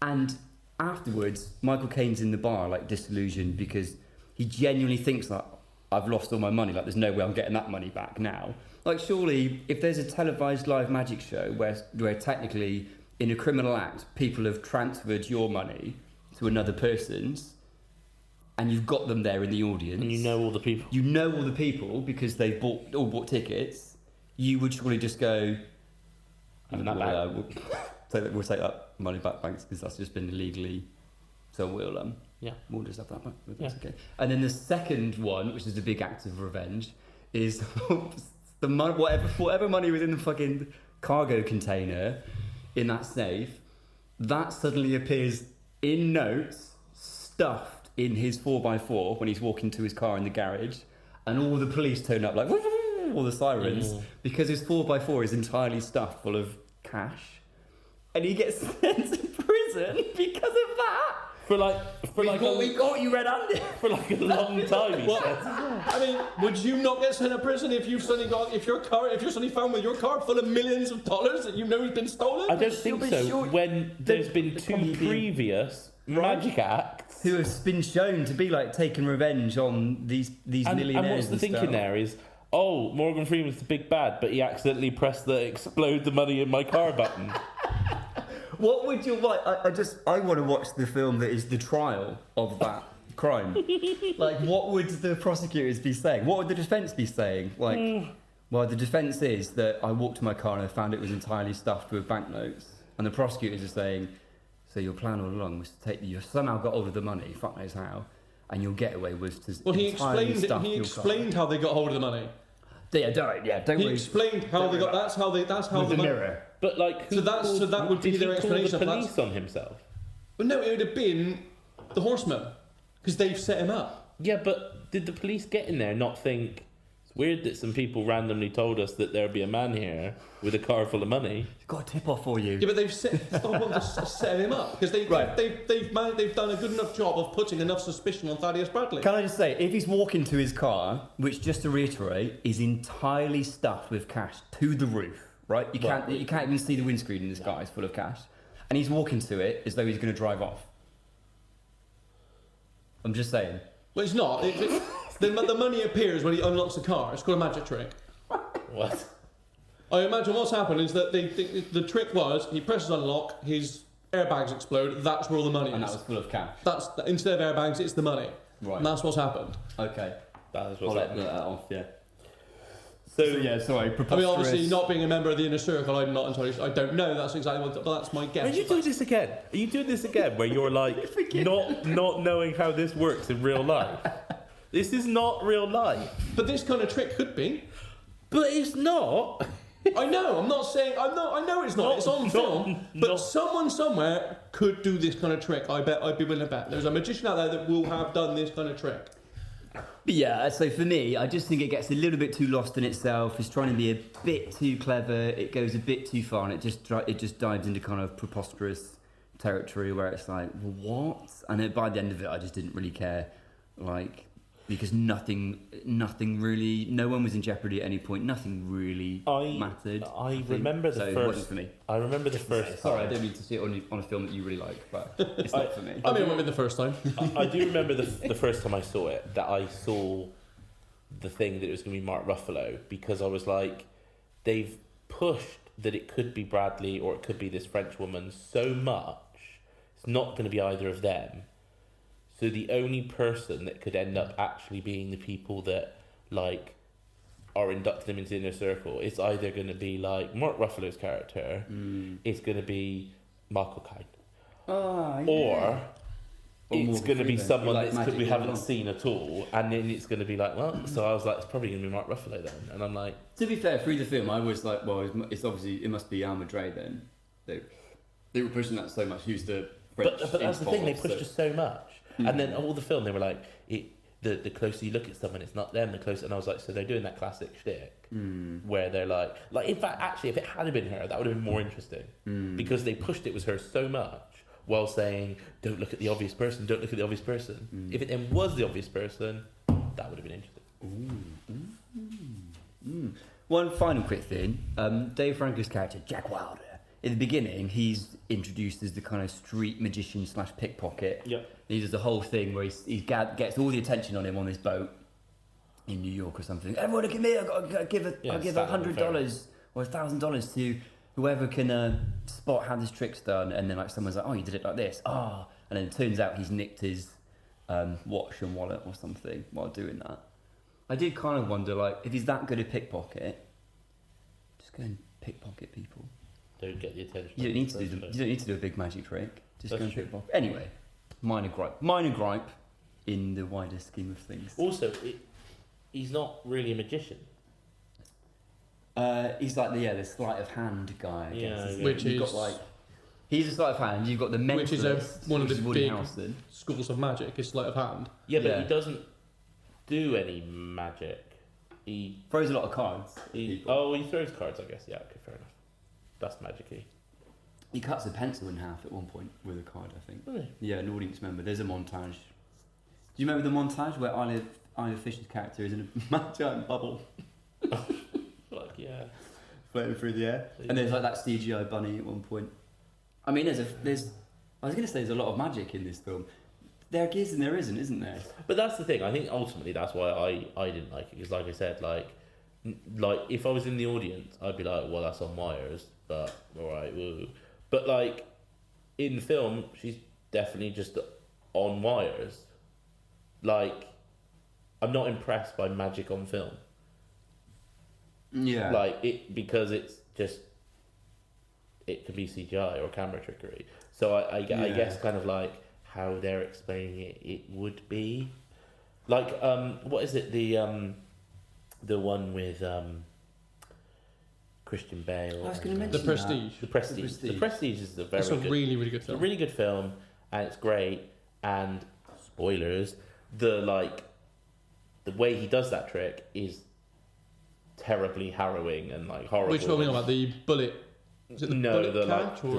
[SPEAKER 4] And afterwards, Michael Caine's in the bar like disillusioned because he genuinely thinks like, I've lost all my money, like there's no way I'm getting that money back now. Like, surely, if there's a televised live magic show where technically, in a criminal act, people have transferred your money to another person's, and you've got them there in the audience...
[SPEAKER 5] And you know all the people.
[SPEAKER 4] You know all the people because they've all bought tickets, you would surely just go... We'll take that money back, thanks, because that's just been illegally... So we'll just have that back. That's okay. And then the second one, which is the big act of revenge, is... The whatever money was in the fucking cargo container in that safe, that suddenly appears in notes, stuffed in his 4x4 when he's walking to his car in the garage, and all the police turn up like all the sirens because his 4x4 is entirely stuffed full of cash, and he gets sent to prison because of that.
[SPEAKER 5] We got
[SPEAKER 4] you red-handed
[SPEAKER 5] for like a long time. He said.
[SPEAKER 3] I mean, would you not get sent to prison if you're suddenly found with your car full of millions of dollars that you know has been stolen?
[SPEAKER 5] I don't think so. When there's been two previous magic acts
[SPEAKER 4] who have been shown to be like taking revenge on these millionaires.
[SPEAKER 5] And what's the thinking there is, oh, Morgan Freeman's the big bad, but he accidentally pressed the explode the money in my car button.
[SPEAKER 4] What would you like? I want to watch the film that is the trial of that crime. Like, what would the prosecutors be saying? What would the defence be saying? Like, well, the defence is that I walked to my car and I found it was entirely stuffed with banknotes. And the prosecutors are saying, so your plan all along was to you somehow got hold of the money, fuck knows how, and your getaway was to
[SPEAKER 3] he explained how they got hold of the money.
[SPEAKER 4] Don't worry.
[SPEAKER 3] He explained how they got. That's how the
[SPEAKER 4] mirror.
[SPEAKER 5] But like,
[SPEAKER 3] that would be their explanation.
[SPEAKER 5] The police on himself.
[SPEAKER 3] Well, no, it would have been the horsemen because they've set him up.
[SPEAKER 5] Yeah, but did the police get in there and not think it's weird that some people randomly told us that there'd be a man here with a car full of money?
[SPEAKER 4] Got a tip off for you.
[SPEAKER 3] Yeah, but they've set him up because they've done a good enough job of putting enough suspicion on Thaddeus Bradley.
[SPEAKER 4] Can I just say, if he's walking to his car, which just to reiterate is entirely stuffed with cash to the roof. Right, you can't even see the windscreen in this car. It's full of cash, and he's walking to it as though he's going to drive off. I'm just saying.
[SPEAKER 3] Well, it's not. The money appears when he unlocks the car. It's called a magic trick.
[SPEAKER 5] What?
[SPEAKER 3] I imagine what's happened is that the trick was he presses unlock, his airbags explode. That's where all the money
[SPEAKER 4] And
[SPEAKER 3] is.
[SPEAKER 4] that was full of cash.
[SPEAKER 3] Instead of airbags, it's the money.
[SPEAKER 4] Right.
[SPEAKER 3] And that's what's happened.
[SPEAKER 4] Okay.
[SPEAKER 5] That is
[SPEAKER 4] I'll
[SPEAKER 5] what's
[SPEAKER 4] let
[SPEAKER 5] happening.
[SPEAKER 4] that off, yeah.
[SPEAKER 5] So
[SPEAKER 4] yeah, sorry,
[SPEAKER 3] I
[SPEAKER 4] preposterous.
[SPEAKER 3] mean, obviously, not being a member of the inner circle, I'm not entirely. I don't know. That's exactly what. But that's my guess.
[SPEAKER 5] Are you doing this again? Are you doing this again where you're like not knowing how this works in real life? This is not real life.
[SPEAKER 3] But this kind of trick could be.
[SPEAKER 5] But it's not.
[SPEAKER 3] I know. I'm not saying. I know it's not. It's on film. But someone somewhere could do this kind of trick. I bet. I'd be willing to bet. There's a magician out there that will have done this kind of trick.
[SPEAKER 4] But yeah, so for me, I just think it gets a little bit too lost in itself. It's trying to be a bit too clever. It goes a bit too far, and it just dives into kind of preposterous territory where it's like, what? And then by the end of it, I just didn't really care, like, because nothing really, no one was in jeopardy at any point. Nothing really mattered.
[SPEAKER 5] I remember the
[SPEAKER 4] so
[SPEAKER 5] first.
[SPEAKER 4] It wasn't for me.
[SPEAKER 5] I remember the first.
[SPEAKER 4] Sorry, I don't mean to see it on a film that you really like, but it's not for me.
[SPEAKER 3] I mean, it went with the first time.
[SPEAKER 5] I do remember the first time I saw it, that I saw the thing that it was going to be Mark Ruffalo, because I was like, they've pushed that it could be Bradley or it could be this French woman so much, it's not going to be either of them. So the only person that could end up actually being the people that, like, are inducting them into the inner circle, it's either going to be like Mark Ruffalo's character, it's going to be Michael Caine, or it's going to be someone that we haven't seen at all, and then it's going to be like, well, so I was like, it's probably going to be Mark Ruffalo then, and I'm like,
[SPEAKER 4] to be fair, through the film, I was like, well, it's obviously it must be Almadre then. They were pushing that so much. Who's the French?
[SPEAKER 5] but that's the thing, they pushed us so much. And then all the film, they were like, the closer you look at someone, it's not them. The closer, and I was like, so they're doing that classic shtick where they're like, in fact, actually, if it had been her, that would have been more interesting because they pushed it was her so much while saying, don't look at the obvious person, don't look at the obvious person. If it then was the obvious person, that would have been interesting.
[SPEAKER 4] One final quick thing, Dave Franco's character, Jack Wilder. In the beginning, he's introduced as the kind of street magician / pickpocket.
[SPEAKER 5] Yep.
[SPEAKER 4] He does the whole thing where he gets all the attention on him on this boat in New York or something. Everyone look at me! I'll give $100 or $1,000 to whoever can spot how this trick's done. And then like someone's like, oh, you did it like this. And then it turns out he's nicked his watch and wallet or something while doing that. I did kind of wonder, like, if he's that good at pickpocket, just go and pickpocket people.
[SPEAKER 5] Don't get the attention.
[SPEAKER 4] You don't need to do a big magic trick. Just
[SPEAKER 5] That's
[SPEAKER 4] go and
[SPEAKER 5] true.
[SPEAKER 4] pickpocket. Anyway, minor gripe in the wider scheme of things.
[SPEAKER 5] Also, he's not really a magician.
[SPEAKER 4] He's like the sleight of hand guy. I guess, isn't he?
[SPEAKER 3] Which
[SPEAKER 4] You've
[SPEAKER 3] is
[SPEAKER 4] got, like, he's a sleight of hand. You've got the mentalist,
[SPEAKER 3] which is one of the
[SPEAKER 4] Woody
[SPEAKER 3] big
[SPEAKER 4] Harrelson.
[SPEAKER 3] schools of magic. Is sleight of hand.
[SPEAKER 5] Yeah, but
[SPEAKER 4] Yeah.
[SPEAKER 5] he doesn't do any magic. He
[SPEAKER 4] Throws a lot of cards.
[SPEAKER 5] he throws cards, I guess. Yeah, okay, fair enough. That's magic-y.
[SPEAKER 4] He cuts a pencil in half at one point with a card, I think.
[SPEAKER 5] Really?
[SPEAKER 4] Yeah, an audience member. There's a montage. Do you remember the montage where Isla Fisher's character is in a giant bubble
[SPEAKER 5] Like, yeah.
[SPEAKER 4] floating through the air? And there's like that CGI bunny at one point. I mean, I was going to say there's a lot of magic in this film. There is and there isn't there?
[SPEAKER 5] But that's the thing. I think ultimately that's why I didn't like it. Because like I said, like if I was in the audience, I'd be like, well, that's on wires, but all right, woo. But like in the film, she's definitely just on wires. Like, I'm not impressed by magic on film.
[SPEAKER 4] Yeah.
[SPEAKER 5] Like because it's just, it can be CGI or camera trickery. So I guess kind of like how they're explaining it would be like what is it, the one with Christian Bale.
[SPEAKER 4] I was going to mention
[SPEAKER 3] The Prestige.
[SPEAKER 5] The Prestige. The Prestige is a very
[SPEAKER 3] It's a
[SPEAKER 5] good,
[SPEAKER 3] really, really good
[SPEAKER 5] it's a
[SPEAKER 3] film.
[SPEAKER 5] really good film, and it's great. And spoilers, the way he does that trick is terribly harrowing and like horrible.
[SPEAKER 3] Which one are we on about? The bullet? Is it the bullet catch or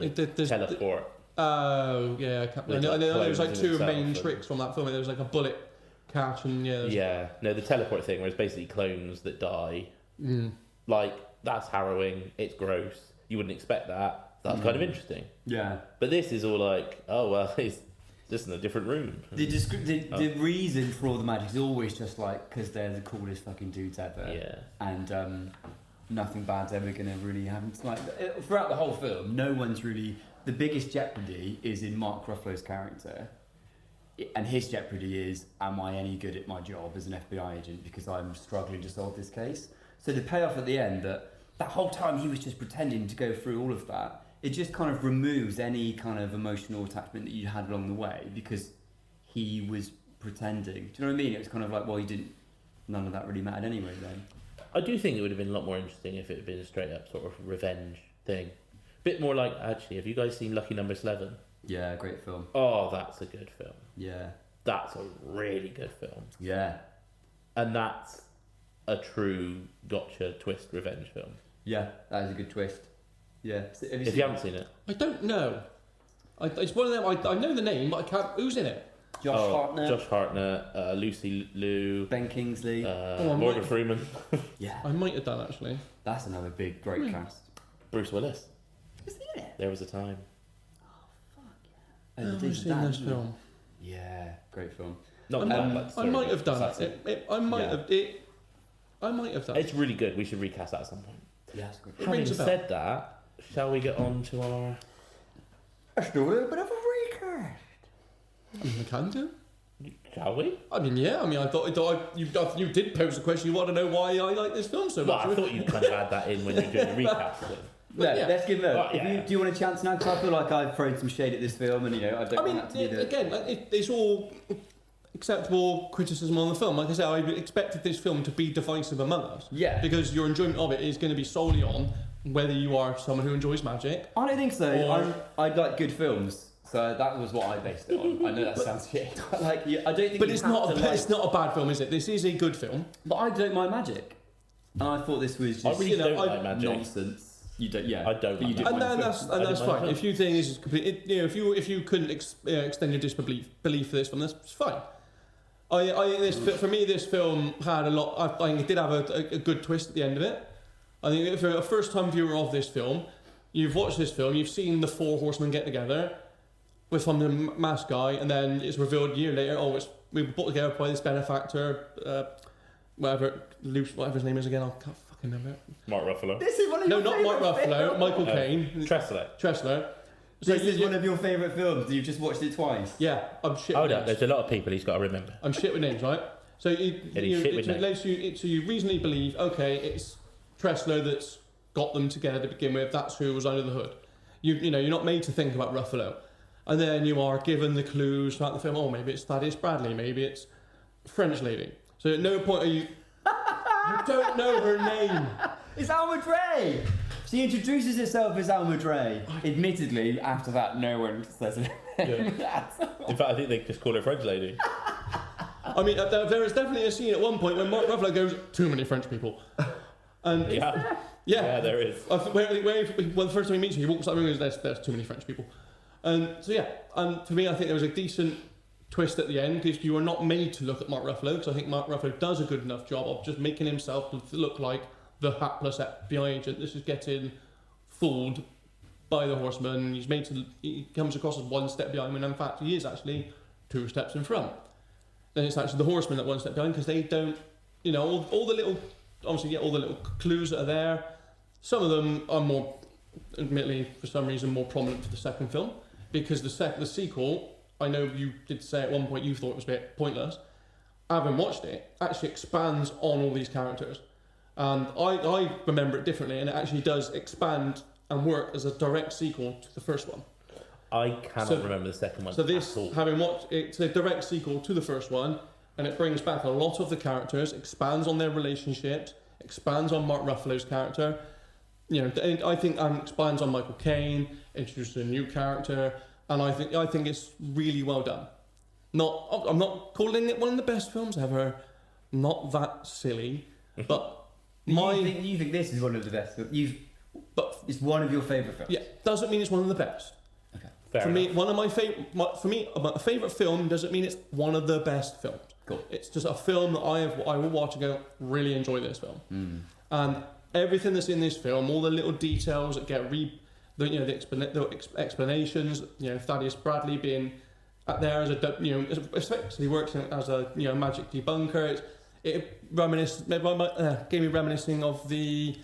[SPEAKER 5] the teleport.
[SPEAKER 3] Oh yeah, I can't.
[SPEAKER 5] With,
[SPEAKER 3] I know there was like
[SPEAKER 5] clones
[SPEAKER 3] two
[SPEAKER 5] in itself
[SPEAKER 3] main
[SPEAKER 5] and-
[SPEAKER 3] tricks from that film. There was like a bullet catch and
[SPEAKER 5] The teleport thing, where it's basically clones that die. Like, that's harrowing. It's gross. You wouldn't expect that. That's kind of interesting.
[SPEAKER 4] Yeah.
[SPEAKER 5] But this is all like, oh well, it's just in a different room.
[SPEAKER 4] The reason for all the magic is always just like because they're the coolest fucking dudes ever.
[SPEAKER 5] Yeah.
[SPEAKER 4] And nothing bad's ever gonna really happen. Like throughout the whole film, no one's really. The biggest jeopardy is in Mark Ruffalo's character, and his jeopardy is: am I any good at my job as an FBI agent? Because I'm struggling to solve this case. So the payoff at the end that whole time he was just pretending to go through all of that. It just kind of removes any kind of emotional attachment that you had along the way because he was pretending. Do you know what I mean? It was kind of like, well, none of that really mattered anyway then.
[SPEAKER 5] I do think it would have been a lot more interesting if it had been a straight up sort of revenge thing. Bit more like, actually, have you guys seen Lucky Number 11?
[SPEAKER 4] Yeah, great film.
[SPEAKER 5] Oh, that's a good film.
[SPEAKER 4] Yeah.
[SPEAKER 5] That's a really good film.
[SPEAKER 4] Yeah.
[SPEAKER 5] And that's a true gotcha twist revenge film.
[SPEAKER 4] Yeah, that is a good twist. Yeah.
[SPEAKER 5] If you haven't seen it.
[SPEAKER 3] I don't know. It's one of them. I know the name, but I can't. Who's in it?
[SPEAKER 5] Josh Hartnett, Lucy Liu,
[SPEAKER 4] Ben Kingsley,
[SPEAKER 5] Morgan Freeman.
[SPEAKER 4] Yeah,
[SPEAKER 3] I might have done actually.
[SPEAKER 4] that's another big great cast.
[SPEAKER 5] Bruce Willis.
[SPEAKER 4] Is he in it?
[SPEAKER 5] There was a time.
[SPEAKER 3] I've never seen this film.
[SPEAKER 4] Yeah, great film.
[SPEAKER 5] Not bad, but
[SPEAKER 3] I might have done
[SPEAKER 5] that's
[SPEAKER 3] it. I might have done.
[SPEAKER 5] It's really good. We should recast that at some point.
[SPEAKER 4] Yeah, that's good.
[SPEAKER 5] Having
[SPEAKER 3] rings a bell.
[SPEAKER 5] said that, shall we get on to our...
[SPEAKER 4] Let's do a little bit of a recast.
[SPEAKER 3] We can do.
[SPEAKER 5] Shall we?
[SPEAKER 3] I mean, yeah. I mean, I thought you did pose the question. You want to know why I like this film so
[SPEAKER 5] Well,
[SPEAKER 3] much?
[SPEAKER 5] I thought you'd kind of add that in when you're doing the recast.
[SPEAKER 4] No,
[SPEAKER 3] yeah.
[SPEAKER 4] let's give it.
[SPEAKER 5] Well, yeah.
[SPEAKER 4] Do you want a chance now? Because I feel like I've thrown some shade at this film, and I don't want that to be the.
[SPEAKER 3] Again, it's all acceptable criticism on the film. Like I said, I expected this film to be divisive among us.
[SPEAKER 4] Yeah.
[SPEAKER 3] Because your enjoyment of it is going to be solely on whether you are someone who enjoys magic.
[SPEAKER 4] I don't think so.
[SPEAKER 3] Or-
[SPEAKER 4] I like good films, so that was what I based it on. I know that sounds shit. I don't think.
[SPEAKER 3] But
[SPEAKER 4] you
[SPEAKER 3] it's
[SPEAKER 4] have
[SPEAKER 3] not.
[SPEAKER 4] to like-
[SPEAKER 3] It's not a bad film, is it? This is a good film.
[SPEAKER 4] But I don't mind magic, and I thought this was
[SPEAKER 5] I
[SPEAKER 4] just
[SPEAKER 5] really don't like magic.
[SPEAKER 4] nonsense. You don't, yeah.
[SPEAKER 5] I don't.
[SPEAKER 4] But you
[SPEAKER 5] Like
[SPEAKER 4] do
[SPEAKER 5] that.
[SPEAKER 3] And
[SPEAKER 4] mind
[SPEAKER 3] then
[SPEAKER 4] films.
[SPEAKER 3] that's
[SPEAKER 5] I
[SPEAKER 3] fine.
[SPEAKER 5] don't
[SPEAKER 3] If you think this is complete, if you couldn't extend your disbelief for this film, that's fine. For me, this film had a lot. I think it did have a good twist at the end of it. I think if you're a first-time viewer of this film, you've watched this film, you've seen the four horsemen get together with some masked guy, and then it's revealed a year later. We were put together by this benefactor, whatever his name is again. I can't fucking remember it.
[SPEAKER 5] Mark Ruffalo.
[SPEAKER 4] This is one of
[SPEAKER 3] No,
[SPEAKER 4] your
[SPEAKER 3] not Mark
[SPEAKER 4] favourite
[SPEAKER 3] Ruffalo.
[SPEAKER 4] films.
[SPEAKER 3] Michael Caine.
[SPEAKER 5] Tressler.
[SPEAKER 3] So
[SPEAKER 4] This is one of your favourite films. You've just watched it twice.
[SPEAKER 3] Yeah, I'm shit.
[SPEAKER 5] Hold
[SPEAKER 3] with
[SPEAKER 5] up,
[SPEAKER 3] names.
[SPEAKER 5] there's a lot of people he's got to remember.
[SPEAKER 3] I'm shit with names, right? So you reasonably believe, okay, it's Tressler that's got them together to begin with. That's who was under the hood. You're not made to think about Ruffalo, and then you are given the clues throughout the film. Oh, maybe it's Thaddeus Bradley, maybe it's French lady. So at no point are you. You don't know her name.
[SPEAKER 4] It's Alma Dre. She introduces herself as Alma Dre. Admittedly, after that, no one says it.
[SPEAKER 5] In fact, I think they just call her French lady.
[SPEAKER 3] I mean, there is definitely a scene at one point when Mark Ruffalo goes, "Too many French people," and
[SPEAKER 5] Yeah, there is.
[SPEAKER 3] The first time he meets her, he walks out the room and goes, "There's too many French people," and so yeah. And for me, I think there was a decent twist at the end because you are not made to look at Mark Ruffalo, because I think Mark Ruffalo does a good enough job of just making himself look like the hapless FBI agent. This is getting fooled by the horseman. He comes across as one step behind when in fact he is actually 2 steps in front. Then it's actually the horseman that 1 step behind because they don't, all the little, obviously all the little clues that are there. Some of them are more, admittedly for some reason, more prominent for the second film because the sequel, I know you did say at one point you thought it was a bit pointless. Having watched it, actually expands on all these characters. And I remember it differently, and it actually does expand and work as a direct sequel to the first one.
[SPEAKER 5] I cannot remember the second one.
[SPEAKER 3] So this, having watched, it's a direct sequel to the first one, and it brings back a lot of the characters, expands on their relationships, expands on Mark Ruffalo's character. I think expands on Michael Caine, introduces a new character, and I think it's really well done. I'm not calling it one of the best films ever. Not that silly, but.
[SPEAKER 4] You think this is one of the best? But it's one of your favourite films.
[SPEAKER 3] Yeah, doesn't mean it's one of the best.
[SPEAKER 4] Okay.
[SPEAKER 5] Fair enough.
[SPEAKER 3] A favourite film doesn't mean it's one of the best films.
[SPEAKER 4] Cool.
[SPEAKER 3] It's just a film that I will watch and go, really enjoy this film. And everything that's in this film, all the little details that get the explanations. Thaddeus Bradley being there as a, you know, especially works as a, you know, magic debunker. It gave me reminiscing of the,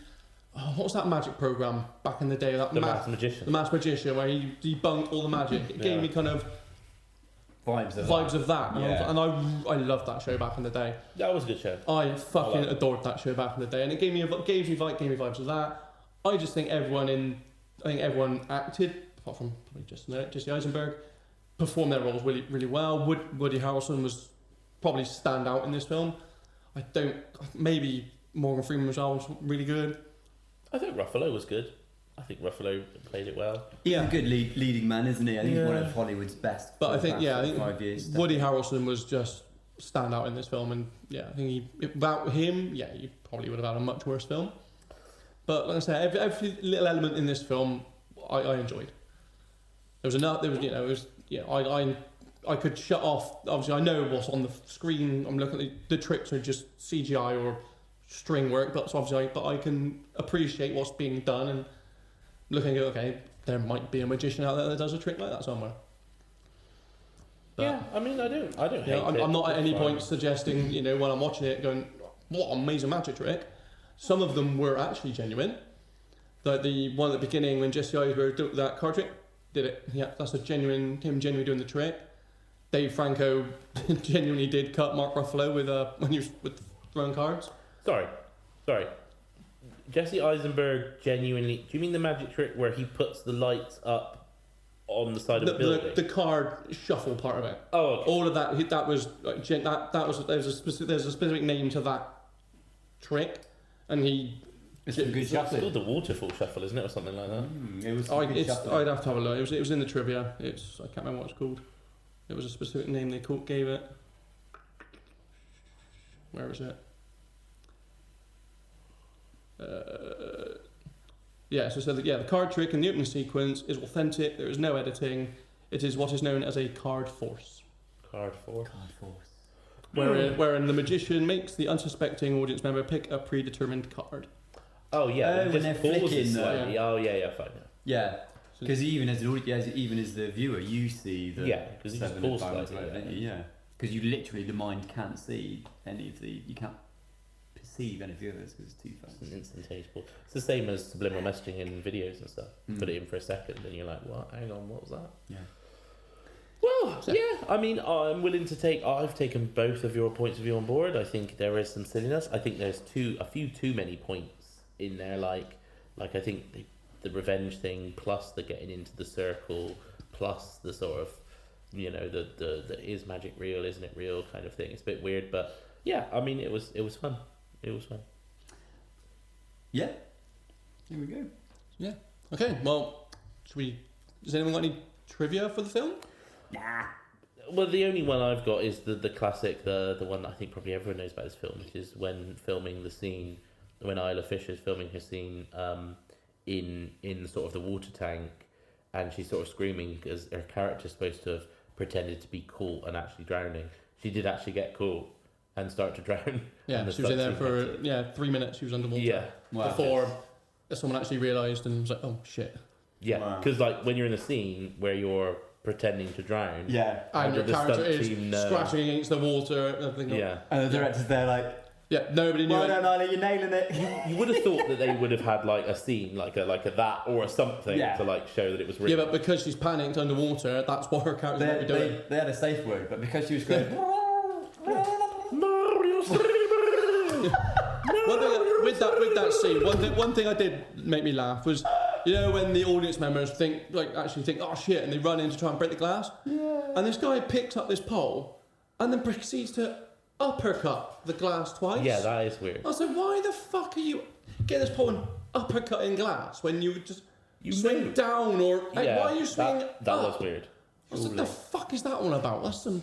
[SPEAKER 3] what was that magic program back in the day? That
[SPEAKER 5] The Masked Magician.
[SPEAKER 3] The Masked Magician, where he debunked all the magic. It gave me kind of
[SPEAKER 4] vibes
[SPEAKER 3] of that.
[SPEAKER 4] Yeah.
[SPEAKER 3] And I loved that show back in the day.
[SPEAKER 5] That was a good show.
[SPEAKER 3] I fucking adored that show back in the day, and it gave me vibes of that. I just think everyone acted, apart from probably Jesse Eisenberg, performed their roles really, really well. Woody Harrelson was probably stand out in this film. Maybe Morgan Freeman as well was really good.
[SPEAKER 5] I think Ruffalo was good. I think Ruffalo played it well.
[SPEAKER 4] He's a good leading man, isn't he? I think he's one of Hollywood's best.
[SPEAKER 3] But I think
[SPEAKER 4] 5 years.
[SPEAKER 3] Woody Harrelson was just stand out in this film, and I think without him, you probably would have had a much worse film. But like I said, every little element in this film, I enjoyed. There was enough. I could shut off. Obviously, I know what's on the screen. I'm looking at the tricks are just CGI or string work, but I can appreciate what's being done and looking at, okay, there might be a magician out there that does a trick like that somewhere. But,
[SPEAKER 5] yeah, I mean, I don't hate it.
[SPEAKER 3] I'm not at any
[SPEAKER 5] It's
[SPEAKER 3] point
[SPEAKER 5] fine.
[SPEAKER 3] suggesting, when I'm watching it, going, what an amazing magic trick. Some of them were actually genuine. Like the one at the beginning when Jesse Eisenberg did that card trick, did it. Yeah, that's him genuinely doing the trick. Dave Franco genuinely did cut Mark Ruffalo with throwing cards.
[SPEAKER 5] Sorry. Jesse Eisenberg genuinely... Do you mean the magic trick where he puts the lights up on the side of the building?
[SPEAKER 3] The card shuffle part of it.
[SPEAKER 5] Oh, okay.
[SPEAKER 3] All of that. That was there's a specific name to that trick, and he.
[SPEAKER 4] It's some good
[SPEAKER 5] It's
[SPEAKER 4] shuffling.
[SPEAKER 5] called the waterfall shuffle, isn't it, or something like that?
[SPEAKER 4] It was some good shuffling.
[SPEAKER 3] I'd have to have a look. It was in the trivia. I can't remember what it's called. It was a specific name they gave it. Where is it? The card trick in the opening sequence is authentic. There is no editing. It is what is known as a card force.
[SPEAKER 5] Card force.
[SPEAKER 3] Wherein the magician makes the unsuspecting audience member pick a predetermined card.
[SPEAKER 5] Oh yeah,
[SPEAKER 4] when they're flicking,
[SPEAKER 5] slightly. Oh yeah, fine.
[SPEAKER 4] Yeah, because even as the viewer, you see the
[SPEAKER 5] because you just pause slightly.
[SPEAKER 4] Yeah, because you literally the mind can't see you can't perceive any of the others because it's too fast.
[SPEAKER 5] It's an instantaneous pause. It's the same as subliminal messaging in videos and stuff. Put it in for a second, and you're like, "What? Hang on, what was that?"
[SPEAKER 4] Yeah.
[SPEAKER 5] Well, yeah. I mean, I'm willing to take. I've taken both of your points of view on board. I think there is some silliness. I think there's a few too many points in there. Like I think the revenge thing, plus the getting into the circle, plus the sort of, the is magic real, isn't it real kind of thing. It's a bit weird, but yeah. I mean, it was fun. It was fun.
[SPEAKER 4] Yeah. Here we go.
[SPEAKER 3] Yeah. Okay. Well, does anyone got any trivia for the film?
[SPEAKER 4] Nah.
[SPEAKER 5] Well, the only one I've got is the classic, the one that I think probably everyone knows about this film, which is when filming the scene, when Isla Fisher's filming her scene in sort of the water tank, and she's sort of screaming because her character's supposed to have pretended to be caught and actually drowning. She did actually get caught and start to drown.
[SPEAKER 3] Yeah, she was in there for 3 minutes. She was underwater.
[SPEAKER 5] Yeah.
[SPEAKER 4] Wow.
[SPEAKER 3] Before someone actually realised and was like, "Oh shit!"
[SPEAKER 5] Yeah, because like when you're in a scene where you're pretending to drown,
[SPEAKER 3] And your
[SPEAKER 5] the
[SPEAKER 3] character
[SPEAKER 5] stunt
[SPEAKER 3] is
[SPEAKER 5] team,
[SPEAKER 3] scratching against the water and everything.
[SPEAKER 5] yeah.
[SPEAKER 4] And the director's there like,
[SPEAKER 3] Nobody knew.
[SPEAKER 4] well done, Isla, you're nailing it.
[SPEAKER 5] You would have thought that they would have had like a scene, like a that or a something to like show that it was real.
[SPEAKER 3] Yeah, but because she's panicked underwater, that's what her character's meant to be doing.
[SPEAKER 4] They had a safe word, but because she was going,
[SPEAKER 3] With that scene, one thing I did make me laugh was, when the audience members actually think, oh shit, and they run in to try and break the glass. Yeah. And this guy picks up this pole and then proceeds to uppercut the glass twice.
[SPEAKER 5] Yeah, that is weird.
[SPEAKER 3] I was like, why the fuck are you getting this pole and uppercutting glass when you just swing down or why are you swinging
[SPEAKER 5] that
[SPEAKER 3] up?
[SPEAKER 5] was weird.
[SPEAKER 3] I was like, the fuck is that all about? That's some